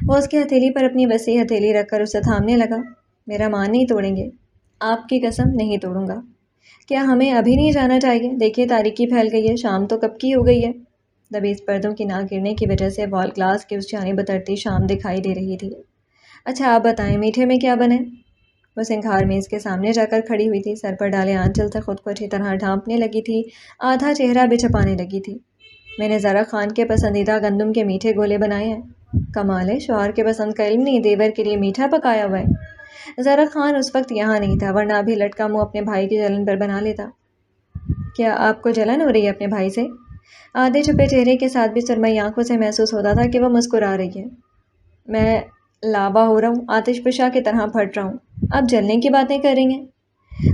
S1: وہ اس کی ہتھیلی پر اپنی وسیع ہتھیلی رکھ کر اسے تھامنے لگا۔ میرا مان نہیں توڑیں گے؟ آپ کی قسم نہیں توڑوں گا۔ کیا ہمیں ابھی نہیں جانا چاہیے؟ دیکھیے تاریکی پھیل گئی ہے، شام تو کب کی ہو گئی ہے۔ دبیز پردوں کی نہ گرنے کی وجہ سے وال گلاس کی اس جانب اترتی شام دکھائی دے رہی تھی۔ اچھا آپ بتائیں، میٹھے میں کیا بنے؟ وہ سنگھار میز کے سامنے جا کر کھڑی ہوئی تھی، سر پر ڈالے آنچل سے خود کو اچھی طرح ڈھانپنے لگی تھی، آدھا چہرہ بھی چھپانے لگی تھی۔ میں نے زرق خان کے پسندیدہ گندم کے میٹھے گولے بنائے ہیں۔ کمال ہے، شوہر کے پسند کا علم نہیں، دیور کے لیے میٹھا پکایا ہوا ہے۔ زرق خان اس وقت یہاں نہیں تھا، ورنہ ابھی لٹکا منہ اپنے بھائی کی جلن پر بنا لیتا۔ کیا آپ کو جلن ہو رہی ہے اپنے بھائی سے؟ آدھے چھپے چہرے کے ساتھ بھی سرمئی آنکھوں سے محسوس ہوتا تھا کہ وہ مسکرا رہی ہے۔ میں لاوا ہو رہا ہوں، آتش فشاں کی طرح پھٹ رہا ہوں، آپ جلنے کی باتیں کر رہی ہیں؟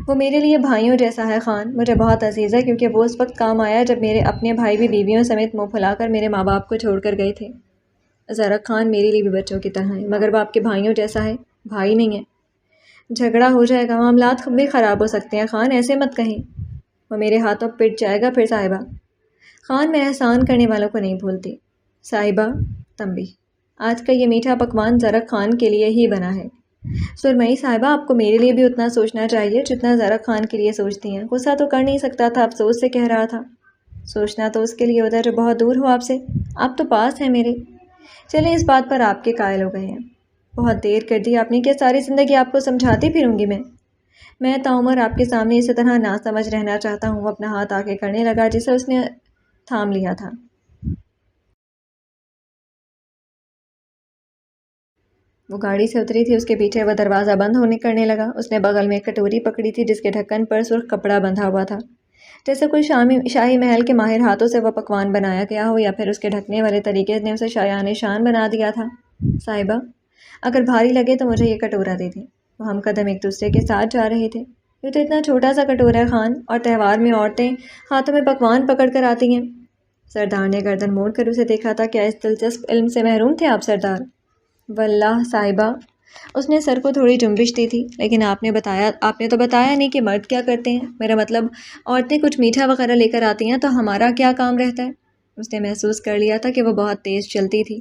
S1: وہ میرے لیے بھائیوں جیسا ہے خان، مجھے بہت عزیز ہے، کیونکہ وہ اس وقت کام آیا جب میرے اپنے بھائی بھی بیویوں سمیت منہ پھلا کر میرے ماں باپ کو چھوڑ کر گئے تھے۔ زرق خان میرے لیے بھی بچوں کی طرح ہے، مگر وہ آپ کے بھائیوں جیسا ہے، بھائی نہیں ہے۔ جھگڑا ہو جائے گا، معاملات بھی خراب ہو سکتے ہیں خان، ایسے مت کہیں۔ وہ میرے ہاتھوں پٹ جائے گا پھر صاحبہ۔ خان، میں احسان کرنے والوں کو نہیں بھولتی۔ صاحبہ، تنبیہ، آج کا یہ میٹھا پکوان زرق خان کے لیے ہی بنا ہے۔ سرمئی صاحبہ، آپ کو میرے لیے بھی اتنا سوچنا چاہیے جتنا زرق خان کے لیے سوچتی ہیں۔ غصہ تو کر نہیں سکتا تھا، افسوس سے کہہ رہا تھا۔ سوچنا تو اس کے لیے ہوتا ہے جو بہت دور ہو آپ سے، آپ تو پاس ہیں میرے۔ چلیں، اس بات پر آپ کے قائل ہو گئے ہیں۔ بہت دیر کر دی آپ نے، کہ ساری زندگی آپ کو سمجھاتی پھروں گی میں تاعمر آپ کے سامنے اسی طرح نہ سمجھ رہنا چاہتا ہوں۔ وہ اپنا ہاتھ آگے کرنے لگا جسے اس نے تھام لیا تھا۔ وہ گاڑی سے اتری تھی، اس کے پیچھے وہ دروازہ بند ہونے کرنے لگا۔ اس نے بغل میں ایک کٹوری پکڑی تھی جس کے ڈھکن پر سرخ کپڑا بندھا ہوا تھا، جیسے کوئی شاہی محل کے ماہر ہاتھوں سے وہ پکوان بنایا گیا ہو، یا پھر اس کے ڈھکنے والے طریقے نے اسے شایان شان بنا دیا تھا۔ صاحبہ، اگر بھاری لگے تو مجھے یہ کٹورا دے دیں۔ وہ ہم قدم ایک دوسرے کے ساتھ جا رہے تھے۔ یہ تو اتنا چھوٹا سا کٹورا ہے خان، اور تہوار میں عورتیں ہاتھوں میں پکوان پکڑ کر آتی ہیں۔ سردار نے گردن موڑ کر اسے دیکھا تھا۔ کیا اس دلچسپ علم سے محروم تھے آپ سردار؟ واللہ صاحبہ، اس نے سر کو تھوڑی جنبش دی تھی، لیکن آپ نے تو بتایا نہیں کہ مرد کیا کرتے ہیں۔ میرا مطلب عورتیں کچھ میٹھا وغیرہ لے کر آتی ہیں تو ہمارا کیا کام رہتا ہے؟ اس نے محسوس کر لیا تھا کہ وہ بہت تیز چلتی تھی۔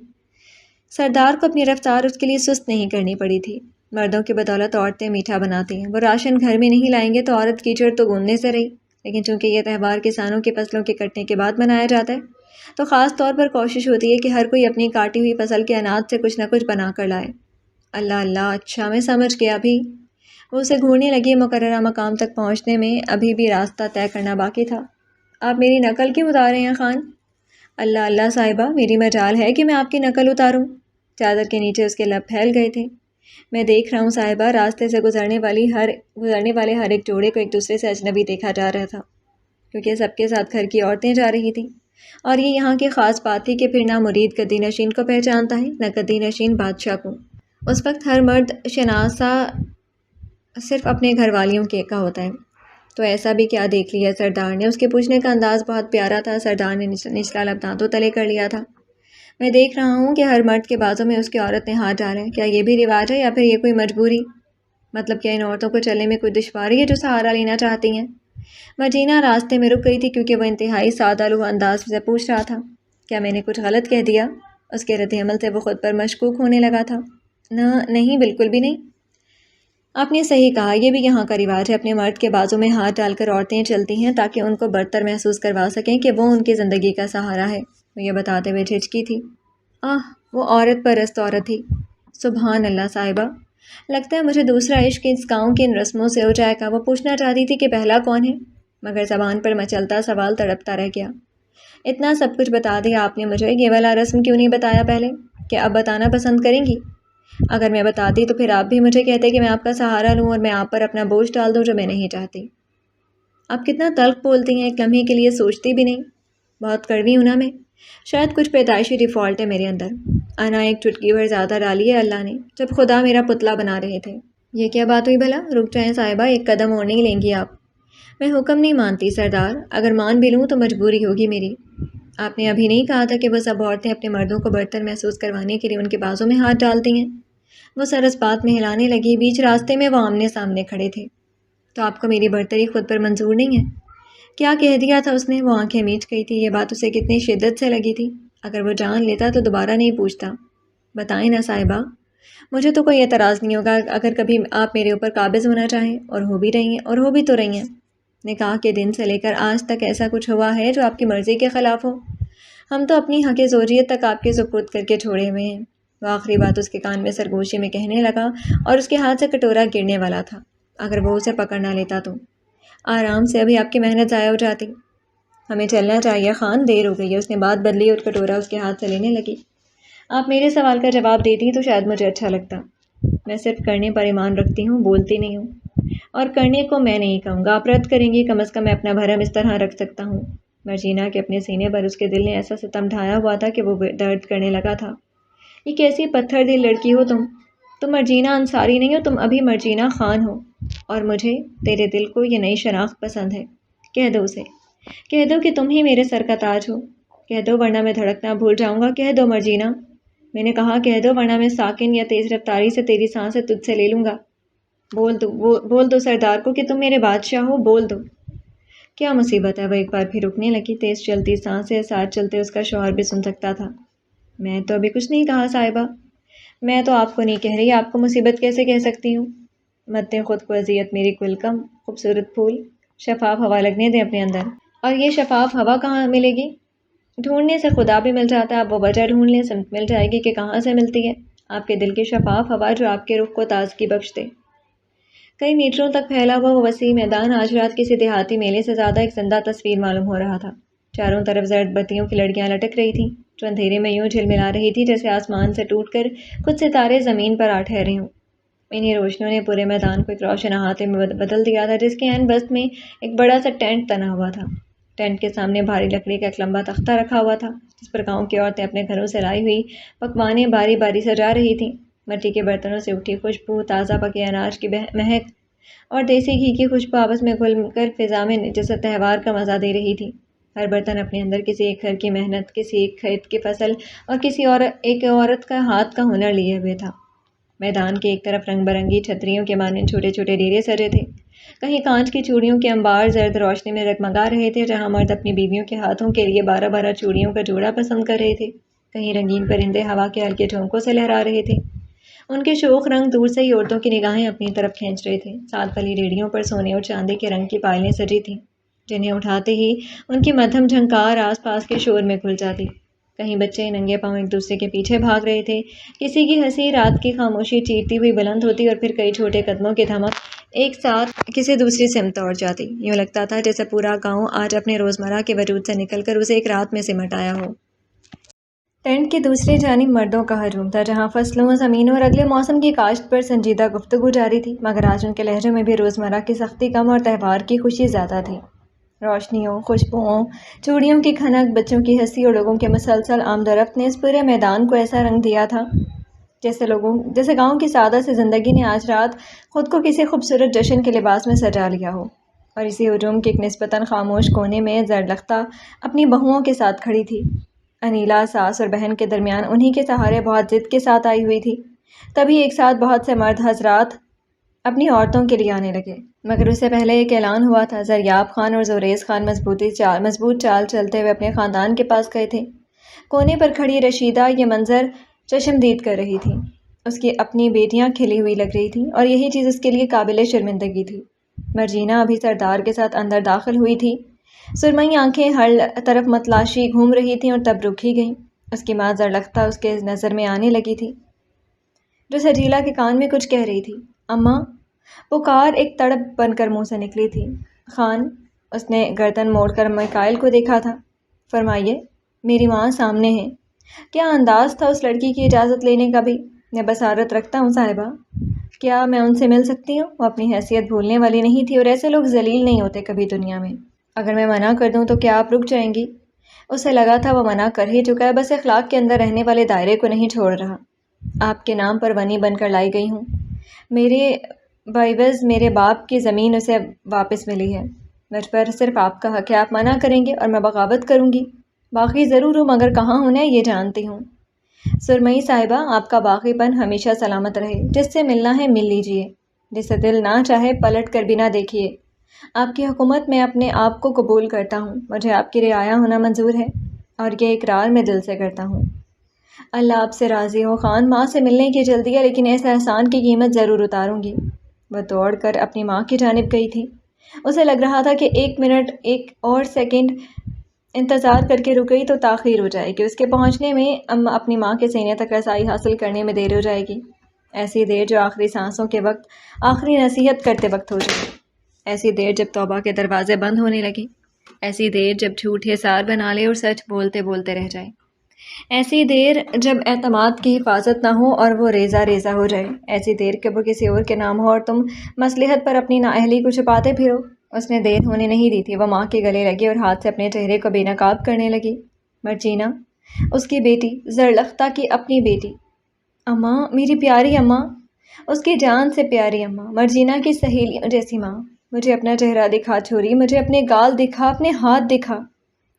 S1: سردار کو اپنی رفتار اس کے لیے سست نہیں کرنی پڑی تھی۔ مردوں کی بدولت عورتیں میٹھا بناتی ہیں۔ وہ راشن گھر میں نہیں لائیں گے تو عورت کیچڑ تو گوننے سے رہی، لیکن چونکہ یہ تہوار کسانوں کی فصلوں کے کٹنے کے بعد منایا جاتا ہے تو خاص طور پر کوشش ہوتی ہے کہ ہر کوئی اپنی کاٹی ہوئی فصل کے اناج سے کچھ نہ کچھ بنا کر لائے۔ اللہ اللہ، اچھا میں سمجھ گیا۔ ابھی وہ اسے گھورنے لگی۔ مقررہ مقام تک پہنچنے میں ابھی بھی راستہ طے کرنا باقی تھا۔ آپ میری نقل کیوں اتار رہے ہیں خان؟ اللہ اللہ صاحبہ، میری مجال ہے کہ میں آپ کی نقل اتاروں۔ چادر کے نیچے اس کے لب پھیل گئے تھے۔ میں دیکھ رہا ہوں صاحبہ، راستے سے گزرنے والے ہر ایک جوڑے کو ایک دوسرے سے اجنبی دیکھا جا رہا تھا، کیونکہ سب کے ساتھ گھر کی عورتیں جا رہی تھیں۔ اور یہ یہاں کی خاص بات تھی کہ پھر نہ مرید گدی نشین کو پہچانتا ہے نہ گدی نشین بادشاہ کو۔ اس وقت ہر مرد شناسا صرف اپنے گھر والیوں کا ہوتا ہے۔ تو ایسا بھی کیا دیکھ لیا سردار نے؟ اس کے پوچھنے کا انداز بہت پیارا تھا۔ سردار نے نچلا لب دانتوں تلے کر لیا تھا۔ میں دیکھ رہا ہوں کہ ہر مرد کے بازوں میں اس کی عورت نے ہاتھ ڈالا ہے۔ کیا یہ بھی رواج ہے یا پھر یہ کوئی مجبوری؟ مطلب کیا ان عورتوں کو چلنے میں کوئی دشواری ہے جو سہارا لینا چاہتی ہیں؟ مرجینا راستے میں رک گئی تھی کیونکہ وہ انتہائی سادہ لوح انداز سے پوچھ رہا تھا، کیا میں نے کچھ غلط کہہ دیا؟ اس کے رد عمل سے وہ خود پر مشکوک ہونے لگا تھا۔ نہیں، بالکل بھی نہیں، آپ نے صحیح کہا، یہ بھی یہاں کا رواج ہے۔ اپنے مرد کے بازوں میں ہاتھ ڈال کر عورتیں چلتی ہیں تاکہ ان کو برتر محسوس کروا سکیں کہ وہ ان کی زندگی کا سہارا ہے۔ وہ یہ بتاتے ہوئے جھجکی تھی۔ وہ عورت پرست عورت تھی۔ سبحان اللہ صاحبہ، لگتا ہے مجھے دوسرا عشق اس گاؤں کی ان رسموں سے ہو جائے گا۔ وہ پوچھنا چاہتی تھی کہ پہلا کون ہے، مگر زبان پر مچلتا سوال تڑپتا رہ گیا۔ اتنا سب کچھ بتا دیا آپ نے مجھے، یہ والا رسم کیوں نہیں بتایا پہلے؟ کیا اب بتانا پسند کریں گی؟ اگر میں بتاتی تو پھر آپ بھی مجھے کہتے کہ میں آپ کا سہارا لوں اور میں آپ پر اپنا بوجھ ڈال دوں، جو میں نہیں چاہتی۔ آپ کتنا تلخ بولتی ہیں، ایک لمحے کے لیے سوچتی بھی نہیں۔ بہت کڑوی ہوں نا میں؟ شاید کچھ پیدائشی ڈیفالٹ ہے میرے اندر۔ انا ایک چٹکی بھر زیادہ ڈالی ہے اللہ نے، جب خدا میرا پتلا بنا رہے تھے۔ یہ کیا بات ہوئی بھلا؟ رک جائیں صاحبہ، ایک قدم اور نہیں لیں گی آپ؟ میں حکم نہیں مانتی سردار، اگر مان بھی لوں تو مجبوری ہوگی میری۔ آپ نے ابھی نہیں کہا تھا کہ وہ سب عورتیں اپنے مردوں کو برتر محسوس کروانے کے لیے ان کے بازوں میں ہاتھ ڈالتی ہیں؟ وہ سر اس بات میں ہلانے لگی۔ بیچ راستے میں وہ آمنے سامنے کھڑے تھے۔ تو آپ کو میری برتری خود پر منظور نہیں ہے؟ کیا کہہ دیا تھا اس نے؟ وہ آنکھیں میچ گئی تھی۔ یہ بات اسے کتنی شدت سے لگی تھی۔ اگر وہ جان لیتا تو دوبارہ نہیں پوچھتا۔ بتائیں نا صاحبہ، مجھے تو کوئی اعتراض نہیں ہوگا اگر کبھی آپ میرے اوپر قابض ہونا چاہیں، اور ہو بھی رہی ہیں، اور ہو بھی تو رہی ہیں۔ نکاح کے دن سے لے کر آج تک ایسا کچھ ہوا ہے جو آپ کی مرضی کے خلاف ہو؟ ہم تو اپنی حق زوجیت تک آپ کے سپرد کر کے چھوڑے ہوئے ہیں۔ وہ آخری بات اس کے کان میں سرگوشی میں کہنے لگا اور اس کے ہاتھ سے کٹورا گرنے والا تھا۔ اگر وہ اسے پکڑ نہ لیتا تو آرام سے ابھی آپ کی محنت ضائع ہو جاتی۔ ہمیں چلنا چاہیے خان، دیر ہو گئی ہے۔ اس نے بات بدلی اور کٹورا اس کے ہاتھ سے لینے لگی۔ آپ میرے سوال کا جواب دیتی تو شاید مجھے اچھا لگتا۔ میں صرف کرنے پر ایمان رکھتی ہوں، بولتی نہیں ہوں، اور کرنے کو میں نہیں کہوں گا۔ آپ رد کریں گی، کم از کم میں اپنا بھرم اس طرح رکھ سکتا ہوں۔ مرجینا کے اپنے سینے پر اس کے دل نے ایسا ستم ڈھایا ہوا تھا کہ وہ درد کرنے لگا تھا۔ یہ کیسی پتھر دل لڑکی ہو تم مرجینا انصاری نہیں ہو، تم ابھی مرجینا خان ہو، اور مجھے تیرے دل کو یہ نئی شناخت پسند ہے۔ کہہ دو اسے، کہہ دو کہ تم ہی میرے سر کا تاج ہو۔ کہہ دو ورنہ میں دھڑکنا بھول جاؤں گا۔ کہہ دو مرجینا، میں نے کہا کہہ دو ورنہ میں ساکن یا تیز رفتاری سے تیری سانسیں تجھ سے لے لوں گا۔ بول دو سردار کو کہ تم میرے بادشاہ ہو، بول دو۔ کیا مصیبت ہے؟ وہ ایک بار پھر رکنے لگی۔ تیز چلتی سانسیں ساتھ چلتے اس کا شوہر بھی سن سکتا تھا۔ میں تو ابھی کچھ نہیں کہا صاحبہ۔ میں تو آپ کو نہیں کہہ رہی، آپ کو مصیبت کیسے کہہ سکتی ہوں؟ مت دیں خود کو اذیت میری کلکم، خوبصورت پھول، شفاف ہوا لگنے دیں اپنے اندر۔ اور یہ شفاف ہوا کہاں ملے گی؟ ڈھونڈنے سے خدا بھی مل جاتا ہے۔ آپ وہ وجہ ڈھونڈ لیں، سمت مل جائے گی کہ کہاں سے ملتی ہے۔ آپ کے دل کی شفاف ہوا جو آپ کے رخ کو تازگی بخش دے۔ کئی میٹروں تک پھیلا ہوا وہ وسیع میدان آج رات کسی دیہاتی میلے سے زیادہ ایک زندہ تصویر معلوم ہو رہا تھا۔ چاروں طرف زرد بتیوں کی لڑیاں لٹک رہی تھیں جو اندھیرے میں یوں جھلملا رہی تھی جیسے آسمان سے ٹوٹ کر کچھ ستارے زمین پر آ ٹھہرے ہوں۔ انہی روشنیوں نے پورے میدان کو ایک روشن احاطے میں بدل دیا تھا جس کے عین وسط میں ایک بڑا سا ٹینٹ تنا ہوا تھا۔ ٹینٹ کے سامنے بھاری لکڑی کا ایک لمبا تختہ رکھا ہوا تھا جس پر گاؤں کی عورتیں اپنے گھروں سے لائی ہوئی پکوانیں باری باری سجا رہی تھیں۔ مٹی کے برتنوں سے اٹھی خوشبو، تازہ پکے اناج کی مہک اور دیسی گھی کی خوشبو آپس میں گھل کر فضا میں جیسے تہوار کا مزہ دے رہی تھی۔ ہر برتن اپنے اندر کسی ایک گھر کی محنت، کسی ایک کھیت کی فصل اور کسی ایک عورت کا ہاتھ کا ہنر لیے ہوئے تھا۔ میدان کے ایک طرف رنگ برنگی چھتریوں کے مانند چھوٹے چھوٹے ڈیرے سجے تھے۔ کہیں کانچ کی چوڑیوں کے انبار زرد روشنی میں جگمگا رہے تھے جہاں مرد اپنی بیویوں کے ہاتھوں کے لیے 12 چوڑیوں کا جوڑا پسند کر رہے تھے۔ کہیں رنگین پرندے ہوا کے ہلکے جھونکوں سے لہرا رہے تھے۔ ان کے شوخ رنگ دور سے ہی عورتوں کی نگاہیں اپنی طرف کھینچ رہے تھے۔ سات پلی ریڑھیوں پر سونے اور چاندی کے رنگ کی پائلیں سجی تھیں جنہیں اٹھاتے ہی ان کی مدھم جھنکار آس پاس کے شور میں گھل جاتی۔ کہیں بچے ننگے پاؤں ایک دوسرے کے پیچھے بھاگ رہے تھے۔ کسی کی ہنسی رات کی خاموشی چیرتی ہوئی بلند ہوتی اور پھر کئی چھوٹے قدموں کی دھمک ایک ساتھ کسی دوسری سمت دوڑ جاتی۔ یوں لگتا تھا جیسے پورا گاؤں آج اپنے روزمرہ کے وجود سے نکل کر اسے ایک رات میں سمٹ آیا ہو۔ ٹینٹ کی دوسری جانب مردوں کا ہجوم تھا، جہاں فصلوں، زمینوں اور اگلے موسم کی کاشت پر سنجیدہ گفتگو جاری تھی، مگر آج ان کے لہجوں میں بھی روزمرہ کی سختی کم اور تہوار کی خوشی زیادہ تھی۔ روشنیوں، خوشبوؤں، چوڑیوں کی کھنک، بچوں کی ہنسی اور لوگوں کے مسلسل آمد و رفت نے اس پورے میدان کو ایسا رنگ دیا تھا جیسے گاؤں کی سادہ سی زندگی نے آج رات خود کو کسی خوبصورت جشن کے لباس میں سجا لیا ہو۔ اور اسی ہجوم کے ایک نسبتاً خاموش کونے میں زرلختہ اپنی بہوؤں کے ساتھ کھڑی تھی۔ انیلا ساس اور بہن کے درمیان انہی کے سہارے بہت ضد کے ساتھ آئی ہوئی تھی۔ تبھی ایک ساتھ بہت سے مرد حضرات اپنی عورتوں کے لیے آنے لگے، مگر اس سے پہلے ایک اعلان ہوا تھا۔ زریاب خان اور زوریز خان مضبوط چال چلتے ہوئے اپنے خاندان کے پاس گئے تھے۔ کونے پر کھڑی رشیدہ یہ منظر چشمدید کر رہی تھی۔ اس کی اپنی بیٹیاں کھلی ہوئی لگ رہی تھیں اور یہی چیز اس کے لیے قابل شرمندگی تھی۔ مرجینا ابھی سردار کے ساتھ اندر داخل ہوئی تھی۔ سرمئی آنکھیں ہر طرف متلاشی گھوم رہی تھیں اور تب رکی گئیں۔ اس کی ماں زرلختہ اس کے نظر میں آنے لگی تھی، جو سجیلا کے کان میں کچھ کہہ رہی تھی۔ اماں! پکار ایک تڑپ بن کر منہ سے نکلی تھی۔ خان! اس نے گردن موڑ کر میکائل کو دیکھا تھا۔ فرمائیے، میری ماں سامنے ہے۔ کیا انداز تھا اس لڑکی کی اجازت لینے کا بھی؟ میں بصارت رکھتا ہوں صاحبہ۔ کیا میں ان سے مل سکتی ہوں؟ وہ اپنی حیثیت بھولنے والی نہیں تھی اور ایسے لوگ ذلیل نہیں ہوتے کبھی دنیا میں۔ اگر میں منع کر دوں تو کیا آپ رک جائیں گی؟ اسے لگا تھا وہ منع کر ہی چکا ہے، بس اخلاق کے اندر رہنے والے دائرے کو نہیں چھوڑ رہا۔ آپ کے نام پر ونی بن کر لائی گئی ہوں۔ میرے بائیوز میرے باپ کی زمین اسے واپس ملی ہے۔ مجھ پر صرف آپ کا حق ہے۔ آپ منع کریں گے اور میں بغاوت کروں گی؟ باقی ضرور ہوں، مگر کہاں ہونا ہے یہ جانتی ہوں۔ سرمئی صاحبہ، آپ کا باقی پن ہمیشہ سلامت رہے۔ جس سے ملنا ہے مل لیجئے، جسے دل نہ چاہے پلٹ کر بھی نہ دیکھیے۔ آپ کی حکومت میں اپنے آپ کو قبول کرتا ہوں۔ مجھے آپ کی رعایا ہونا منظور ہے اور یہ اقرار میں دل سے کرتا ہوں۔ اللہ آپ سے راضی ہو خان۔ ماں سے ملنے کی جلدی ہے، لیکن اس احسان کی قیمت ضرور اتاروں گی۔ وہ دوڑ کر اپنی ماں کی جانب گئی تھی۔ اسے لگ رہا تھا کہ ایک منٹ، ایک اور سیکنڈ انتظار کر کے رک گئی تو تاخیر ہو جائے گی، اس کے پہنچنے میں اپنی ماں کے سینے تک رسائی حاصل کرنے میں دیر ہو جائے گی۔ ایسی دیر جو آخری سانسوں کے وقت، آخری نصیحت کرتے وقت ہو جائے۔ ایسی دیر جب توبہ کے دروازے بند ہونے لگے۔ ایسی دیر جب جھوٹ حصار بنا لے اور سچ بولتے بولتے رہ جائے۔ ایسی دیر جب اعتماد کی حفاظت نہ ہو اور وہ ریزہ ریزہ ہو جائے۔ ایسی دیر کہ وہ کسی اور کے نام ہو اور تم مصلحت پر اپنی نااہلی کو چھپاتے پھرو۔ اس نے دیر ہونے نہیں دی تھی۔ وہ ماں کے گلے لگی اور ہاتھ سے اپنے چہرے کو بے نقاب کرنے لگی۔ مرجینا، اس کی بیٹی، زرلختہ کی اپنی بیٹی۔ اماں، میری پیاری اماں، اس کی جان سے پیاری اماں، مرجینا کی سہیلیوں جیسی ماں۔ مجھے اپنا چہرہ دکھا چھوری، مجھے اپنے گال دکھا، اپنے ہاتھ دکھا۔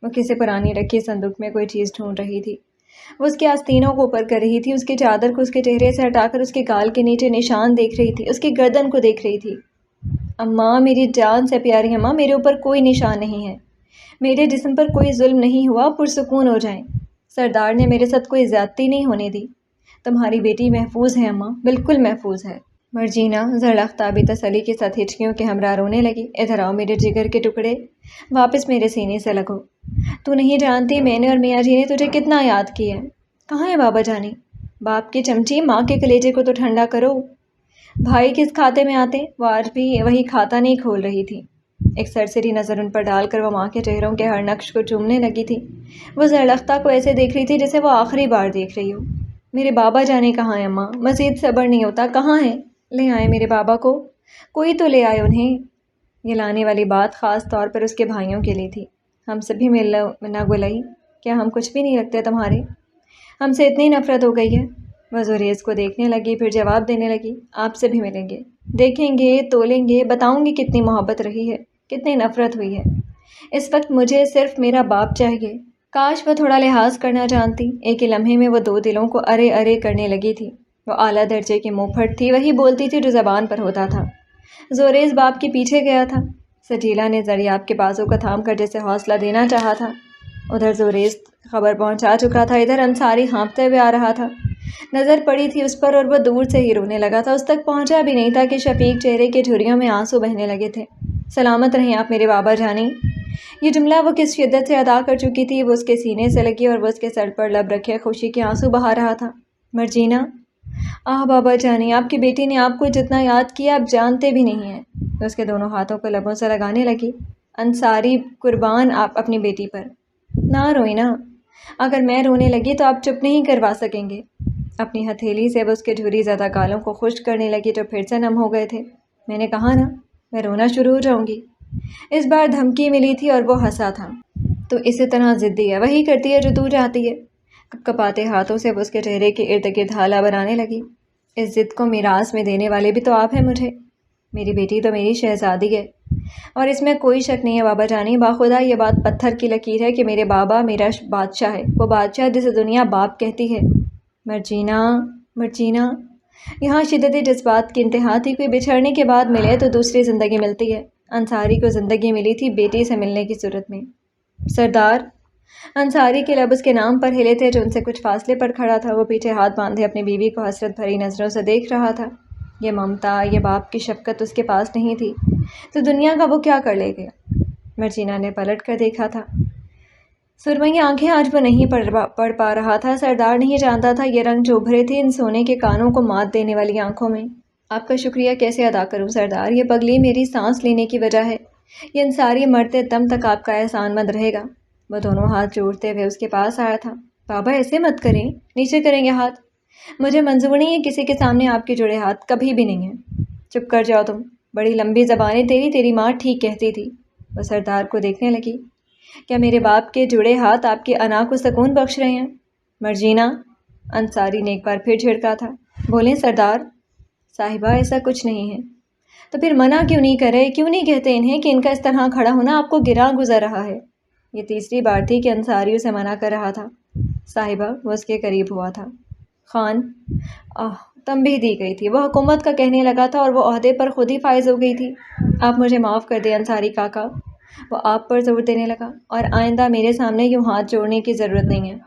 S1: وہ کسی پرانی رکھی صندوق میں کوئی چیز ڈھونڈ رہی تھی۔ وہ اس کے آستینوں کو اوپر کر رہی تھی، اس کی چادر کو اس کے چہرے سے ہٹا کر اس کے گال کے نیچے نشان دیکھ رہی تھی، اس کی گردن کو دیکھ رہی تھی۔ اماں، میری جان سے پیاری اماں، میرے اوپر کوئی نشان نہیں ہے، میرے جسم پر کوئی ظلم نہیں ہوا، پرسکون ہو جائیں۔ سردار نے میرے ساتھ کوئی زیادتی نہیں ہونے دی۔ تمہاری بیٹی محفوظ ہے اماں، بالکل محفوظ ہے۔ مرجینا، زرلختہ بھی تسلی کے ساتھ ہچکیوں کے ہمراہ رونے لگی۔ ادھر آؤ میرے جگر کے ٹکڑے، واپس میرے سینے سے لگو۔ تو نہیں جانتی میں نے اور میاں جی نے تجھے کتنا یاد کیا ہے۔ کہاں ہے بابا جانی؟ باپ کی چمچی، ماں کے کلیجے کو تو ٹھنڈا کرو۔ بھائی کس کھاتے میں آتے؟ وہ آج بھی وہی کھاتا نہیں کھول رہی تھی۔ ایک سرسری نظر ان پر ڈال کر وہ ماں کے چہروں کے ہر نقش کو چومنے لگی تھی۔ وہ زرلختہ کو ایسے دیکھ رہی تھی جیسے وہ آخری بار دیکھ رہی ہو۔ میرے بابا جانے کہاں ہیں اماں؟ مزید صبر نہیں ہوتا، کہاں ہیں؟ لے آئے میرے بابا کو، کوئی تو لے آئے انہیں۔ یہ لانے والی بات خاص طور پر اس کے بھائیوں کے لیے تھی۔ ہم سے بھی ملنا گلئی، کیا ہم کچھ بھی نہیں رکھتے تمہارے؟ ہم سے اتنی نفرت ہو گئی ہے۔ وہ زوریز کو دیکھنے لگی، پھر جواب دینے لگی، آپ سے بھی ملیں گے، دیکھیں گے، تولیں گے، بتاؤں گی کتنی محبت رہی ہے، کتنی نفرت ہوئی ہے۔ اس وقت مجھے صرف میرا باپ چاہیے۔ کاش وہ تھوڑا لحاظ کرنا جانتی۔ ایک ہی لمحے میں وہ دو دلوں کو ارے ارے کرنے لگی تھی۔ وہ اعلیٰ درجے کی منہ پھٹ تھی، وہی بولتی تھی جو زبان پر ہوتا تھا۔ زوریز باپ کے پیچھے گیا تھا۔ سجیلا نے زریاب کے بازو کو تھام کر جیسے حوصلہ دینا چاہا تھا۔ ادھر زوریز خبر پہنچا چکا تھا، ادھر انصاری ہانپتے ہوئے آ رہا تھا۔ نظر پڑی تھی اس پر اور وہ دور سے ہی رونے لگا تھا۔ اس تک پہنچا بھی نہیں تھا کہ شفیق چہرے کے جھریوں میں آنسو بہنے لگے تھے۔ سلامت رہیں آپ میرے بابا جانی۔ یہ جملہ وہ کس شدت سے ادا کر چکی تھی، وہ اس کے سینے سے لگی اور وہ اس کے سر پر لب رکھے خوشی کے آنسو بہا رہا تھا۔ مرجینا، آہ بابا جانی، آپ کی بیٹی نے آپ کو جتنا یاد کیا آپ جانتے بھی نہیں ہیں۔ وہ اس کے دونوں ہاتھوں کو لبوں سے لگانے لگی۔ انصاری، قربان آپ اپنی بیٹی پر۔ نہ روئی نا، اگر میں رونے لگی تو آپ چپ نہیں کروا سکیں گے۔ اپنی ہتھیلی سے وہ اس کے جھری زدہ گالوں کو خشک کرنے لگی جو پھر سے نم ہو گئے تھے۔ میں نے کہا نا، میں رونا شروع ہو جاؤں گی۔ اس بار دھمکی ملی تھی اور وہ ہنسا تھا۔ تو اسی طرح ضدی ہے، وہی کرتی ہے جو تو چاہتی ہے۔ کپکپاتے ہاتھوں سے وہ اس کے چہرے کے ارد گرد ہالہ بنانے لگی۔ اس ضد کو میراث میں دینے والے بھی تو آپ ہیں مجھے۔ میری بیٹی تو میری شہزادی ہے، اور اس میں کوئی شک نہیں ہے بابا جانی۔ باخدا یہ بات پتھر کی لکیر ہے کہ میرے بابا میرا بادشاہ ہے، وہ بادشاہ جسے دنیا باپ کہتی ہے۔ Morgiana, Morgiana. یہاں شدت جذبات کی انتہا تھی۔ کوئی بچھڑنے کے بعد ملے تو دوسری زندگی ملتی ہے۔ انصاری کو زندگی ملی تھی بیٹی سے ملنے کی صورت میں۔ سردار! انصاری کے لب اس کے نام پر ہلے تھے جو ان سے کچھ فاصلے پر کھڑا تھا۔ وہ پیچھے ہاتھ باندھے اپنی بیوی کو حسرت بھری نظروں سے دیکھ رہا تھا۔ یہ ممتا، یہ باپ کی شفقت اس کے پاس نہیں تھی تو دنیا کا وہ کیا کر لے گیا؟ مرجینا نے پلٹ کر دیکھا تھا۔ سرمئی آنکھیں آج وہ نہیں پڑھ پا رہا تھا۔ سردار نہیں جانتا تھا یہ رنگ جو ابھرے تھے ان سونے کے کانوں کو مات دینے والی آنکھوں میں۔ آپ کا شکریہ کیسے ادا کروں سردار؟ یہ پگلی میری سانس لینے کی وجہ ہے۔ یہ انصاری مرتے دم تک آپ کا احسان مند رہے گا۔ وہ دونوں ہاتھ جوڑتے ہوئے اس کے پاس آیا تھا۔ بابا ایسے مت کریں، نیچے کریں گے ہاتھ۔ مجھے منظور نہیں ہے کسی کے سامنے آپ کے جڑے ہاتھ، کبھی بھی نہیں ہے۔ چپ کر جاؤ تم، بڑی لمبی زبانیں تیری ماں ٹھیک کہتی تھی۔ وہ سردار کو دیکھنے لگی۔ کیا میرے باپ کے جڑے ہاتھ آپ کی انا کو سکون بخش رہے ہیں؟ مرجینا! انصاری نے ایک بار پھر جھڑکا تھا۔ بولیں سردار۔ صاحبہ ایسا کچھ نہیں ہے۔ تو پھر منع کیوں نہیں کر رہے؟ کیوں نہیں کہتے انہیں کہ ان کا اس طرح کھڑا ہونا آپ کو گراں گزر رہا ہے؟ یہ تیسری بار تھی کہ انصاری اسے منع کر رہا تھا۔ صاحبہ وہ اس کے قریب ہوا تھا۔ خان! تنبیہ دی گئی تھی۔ وہ حکومت کا کہنے لگا تھا اور وہ عہدے پر خود ہی فائز ہو گئی تھی۔ آپ مجھے معاف کر دیں انصاری کاکا۔ وہ آپ پر زور دینے لگا۔ اور آئندہ میرے سامنے یوں ہاتھ جوڑنے کی ضرورت نہیں ہے۔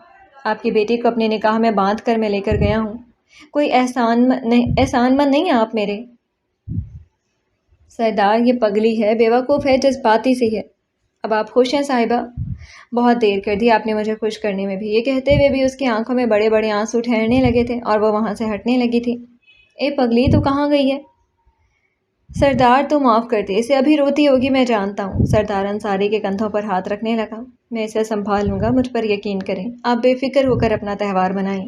S1: آپ کی بیٹی کو اپنے نکاح میں باندھ کر میں لے کر گیا ہوں۔ کوئی احسان مند نہیں ہیں آپ میرے۔ سردار یہ پگلی ہے، بیوقوف ہے، جذباتی سی ہے۔ اب آپ خوش ہیں صاحبہ؟ بہت دیر کر دی آپ نے مجھے خوش کرنے میں بھی۔ یہ کہتے ہوئے بھی اس کی آنکھوں میں بڑے بڑے آنسو ٹھہرنے لگے تھے اور وہ وہاں سے ہٹنے لگی تھی۔ اے پگلی تو کہاں گئی ہے؟ سردار تو معاف کر دے، اسے ابھی روتی ہوگی میں جانتا ہوں۔ سردار انصاری کے کندھوں پر ہاتھ رکھنے لگا۔ میں اسے سنبھال لوں گا، مجھ پر یقین کریں۔ آپ بے فکر ہو کر اپنا تہوار منائیں۔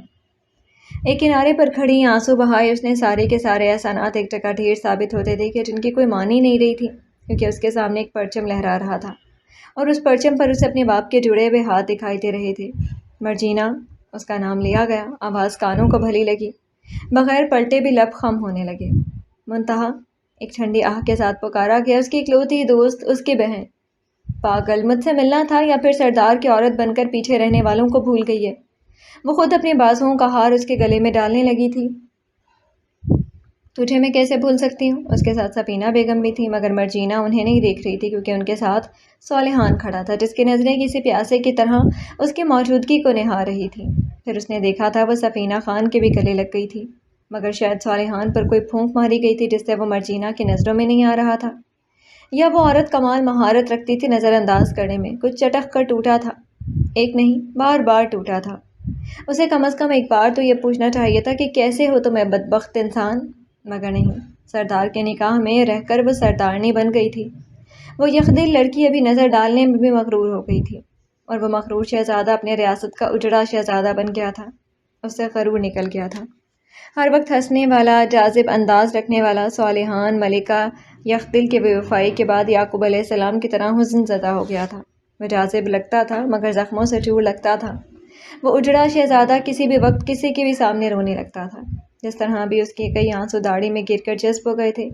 S1: ایک کنارے پر کھڑی آنسو بہائے اس نے سارے کے سارے احسانات ایک جگہ ڈھیر ثابت ہوتے دیکھے جن کی کوئی معنی نہیں رہی تھی، کیونکہ اس کے سامنے ایک پرچم لہرا رہا تھا اور اس پرچم پر اسے اپنے باپ کے جڑے ہوئے ہاتھ دکھائی دے رہے تھے۔ مرجینا! اس کا نام لیا گیا۔ آواز کانوں کو بھلی لگی۔ بغیر پلٹے بھی لب خم ہونے لگے۔ منتہا! ایک ٹھنڈی آہ کے ساتھ پکارا گیا۔ اس کی اکلوتی دوست، اس کی بہن۔ پاگل! مجھ سے ملنا تھا یا پھر سردار کی عورت بن کر پیچھے رہنے والوں کو بھول گئی ہے؟ وہ خود اپنے بازوؤں کا ہار اس کے گلے میں ڈالنے لگی تھی۔ تجھے میں کیسے بھول سکتی ہوں؟ اس کے ساتھ سفینہ بیگم بھی تھی، مگر مرجینا انہیں نہیں دیکھ رہی تھی کیونکہ ان کے ساتھ صالحان کھڑا تھا جس کی نظریں کسی پیاسے کی طرح اس کی موجودگی کو نہار رہی تھی۔ پھر اس نے دیکھا تھا وہ سفینہ خان کے بھی گلے لگ گئی تھی، مگر شاید صالحان پر کوئی پھونک ماری گئی تھی جس سے وہ مرجینا کی نظروں میں نہیں آ رہا تھا، یا وہ عورت کمال مہارت رکھتی تھی نظر انداز کرنے میں۔ کچھ چٹک کر ٹوٹا تھا، ایک نہیں بار بار ٹوٹا تھا۔ اسے کم از کم ایک بار تو یہ پوچھنا چاہیے تھا کہ کیسے ہو تم اے بدبخت انسان، مگر نہیں۔ سردار کے نکاح میں رہ کر وہ سردارنی بن گئی تھی۔ وہ یخدل لڑکی ابھی نظر ڈالنے میں بھی مغرور ہو گئی تھی، اور وہ مغرور شہزادہ اپنے ریاست کا اجڑا شہزادہ بن گیا تھا۔ اس سے غرور نکل گیا تھا۔ ہر وقت ہنسنے والا، جاذب انداز رکھنے والا صالحان ملکہ یخدل کے بے وفائی کے بعد یعقوب علیہ السلام کی طرح حزن زدہ ہو گیا تھا۔ وہ جاذب لگتا تھا مگر زخموں سے چور لگتا تھا۔ وہ اجڑا شہزادہ کسی بھی وقت کسی کے بھی سامنے رونے لگتا تھا، جس طرح بھی اس کے کئی آنسو داڑھی میں گر کر جذب ہو گئے تھے۔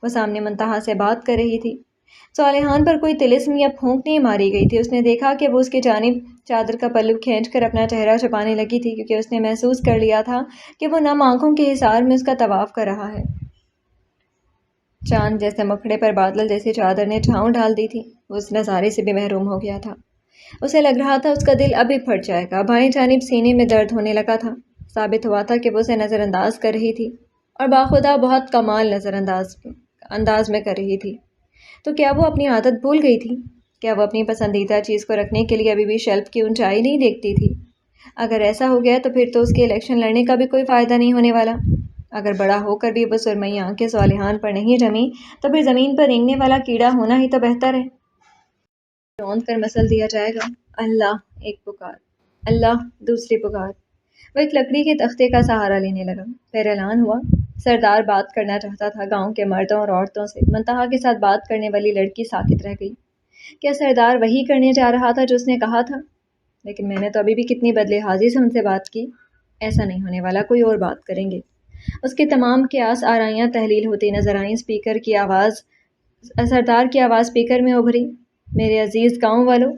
S1: وہ سامنے منتہا سے بات کر رہی تھی۔ صالحان پر کوئی طلسم یا پھونک نہیں ماری گئی تھی۔ اس نے دیکھا کہ وہ اس کی جانب چادر کا پلو کھینچ کر اپنا چہرہ چھپانے لگی تھی، کیونکہ اس نے محسوس کر لیا تھا کہ وہ نم آنکھوں کے حصار میں اس کا طواف کر رہا ہے۔ چاند جیسے مکھڑے پر بادل جیسی چادر نے چھاؤں ڈال دی تھی۔ وہ اس نظارے سے بھی محروم ہو گیا تھا۔ اسے لگ رہا تھا اس کا دل ابھی پھٹ جائے گا۔ بائیں جانب سینے میں درد ہونے لگا تھا۔ ثابت ہوا تھا کہ وہ اسے نظر انداز کر رہی تھی، اور باخدا بہت کمال نظر انداز میں کر رہی تھی۔ تو کیا وہ اپنی عادت بھول گئی تھی؟ کیا وہ اپنی پسندیدہ چیز کو رکھنے کے لیے ابھی بھی شیلف کی اونچائی نہیں دیکھتی تھی؟ اگر ایسا ہو گیا تو پھر تو اس کے الیکشن لڑنے کا بھی کوئی فائدہ نہیں ہونے والا۔ اگر بڑا ہو کر بھی وہ سرمئی آنکھیں صالحان پر نہیں جمی تو پھر زمین پر رینگنے والا کیڑا ہونا ہی تو بہتر ہے۔ روند کر مسل دیا جائے گا۔ اللہ! ایک پکار اللہ! دوسری پکار۔ وہ ایک لکڑی کے تختے کا سہارا لینے لگا۔ پھر اعلان ہوا۔ سردار بات کرنا چاہتا تھا گاؤں کے مردوں اور عورتوں سے۔ منتہا کے ساتھ بات کرنے والی لڑکی ساکت رہ گئی۔ کیا سردار وہی کرنے جا رہا تھا جو اس نے کہا تھا؟ لیکن میں نے تو ابھی بھی کتنی بدلحاظی سے ان سے بات کی۔ ایسا نہیں ہونے والا، کوئی اور بات کریں گے۔ اس کے تمام قیاس آرائیاں تحلیل ہوتی نظر آئیں۔ سردار کی آواز اسپیکر میں ابھری۔ میرے عزیز گاؤں والوں،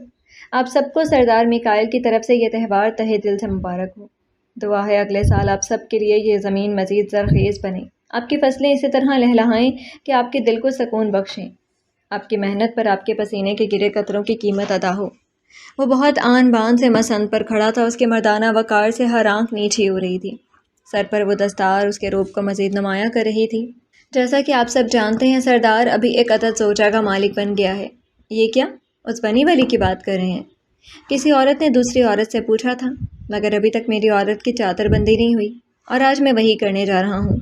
S1: آپ سب کو سردار میکائل کی طرف سے یہ تہوار تہہ دل سے مبارک ہو۔ دعا ہے اگلے سال آپ سب کے لیے یہ زمین مزید زرخیز بنے، آپ کی فصلیں اسی طرح لہلہائیں کہ آپ کے دل کو سکون بخشیں، آپ کی محنت پر آپ کے پسینے کے گرے قطروں کی قیمت ادا ہو۔ وہ بہت آن بان سے مسند پر کھڑا تھا، اس کے مردانہ وقار سے ہر آنکھ نیچی ہو رہی تھی۔ سر پر وہ دستار اس کے روب کو مزید نمایاں کر رہی تھی۔ جیسا کہ آپ سب جانتے ہیں، سردار ابھی ایک عدد زوجہ کا مالک بن گیا ہے۔ یہ کیا؟ اس بنی والی کی بات کر رہے ہیں؟ کسی عورت نے دوسری عورت سے پوچھا تھا، مگر ابھی تک میری عورت کی چادر بندی نہیں ہوئی، اور آج میں وہی کرنے جا رہا ہوں۔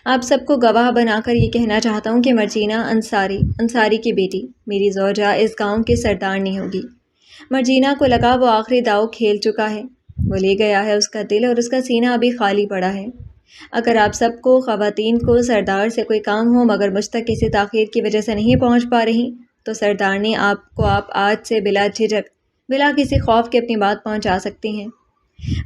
S1: آپ سب کو گواہ بنا کر یہ کہنا چاہتا ہوں کہ مرجینہ انصاری کی بیٹی، میری زوجہ، اس گاؤں کی سردارنی ہوگی۔ مرجینہ کو لگا وہ آخری داؤ کھیل چکا ہے، وہ لے گیا ہے اس کا دل، اور اس کا سینہ ابھی خالی پڑا ہے۔ اگر آپ سب کو خواتین کو سردار سے کوئی کام ہو مگر مجھ تک کسی تاخیر کی وجہ سے نہیں پہنچ پا رہی، تو سردارنی آپ آج سے بلا جھجک، بلا کسی خوف کے اپنی بات پہنچا سکتی ہیں۔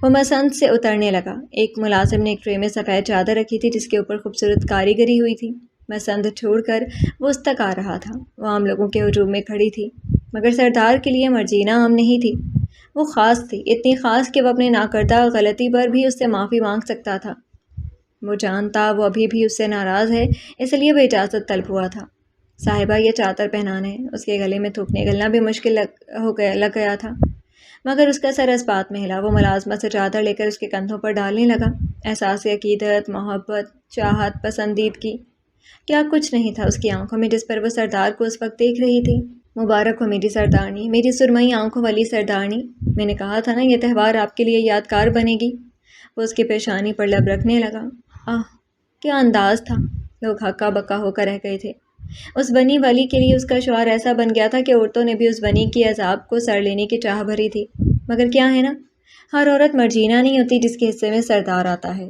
S1: وہ مسند سے اترنے لگا۔ ایک ملازم نے ایک ٹرے میں سفید چادر رکھی تھی جس کے اوپر خوبصورت کاریگری ہوئی تھی۔ مسند چھوڑ کر وہ اس تک آ رہا تھا۔ وہ عام لوگوں کے ہجوم میں کھڑی تھی، مگر سردار کے لیے مرجینہ عام نہیں تھی۔ وہ خاص تھی، اتنی خاص کہ وہ اپنے ناکردہ غلطی پر بھی اس سے معافی مانگ سکتا تھا۔ وہ جانتا وہ ابھی بھی اس سے ناراض ہے، اس لیے وہ اجازت طلب ہوا تھا۔ صاحبہ، یہ چادر پہنانا ہے۔ اس کے گلے میں تھوکنے گلنا بھی مشکل لگ گیا تھا، مگر اس کا سر اس بات میں ہلا۔ وہ ملازمت سے چادر لے کر اس کے کندھوں پر ڈالنے لگا۔ احساس عقیدت، محبت، چاہت، پسندیدگی، کیا کچھ نہیں تھا اس کی آنکھوں میں جس پر وہ سردار کو اس وقت دیکھ رہی تھی۔ مبارک ہو میری سردارنی، میری سرمئی آنکھوں والی سردارنی، میں نے کہا تھا نا یہ تہوار آپ کے لیے یادگار بنے گی۔ وہ اس کی پیشانی پر لب رکھنے لگا۔ آہ، کیا انداز تھا! لوگ ہکا بکا ہو کر رہ گئے تھے۔ اس بنی والی کے لیے اس کا شعار ایسا بن گیا تھا کہ عورتوں نے بھی اس بنی کی عذاب کو سر لینے کی چاہ بھری تھی۔ مگر کیا ہے نا، ہر عورت مرجینہ نہیں ہوتی جس کے حصے میں سردار آتا ہے۔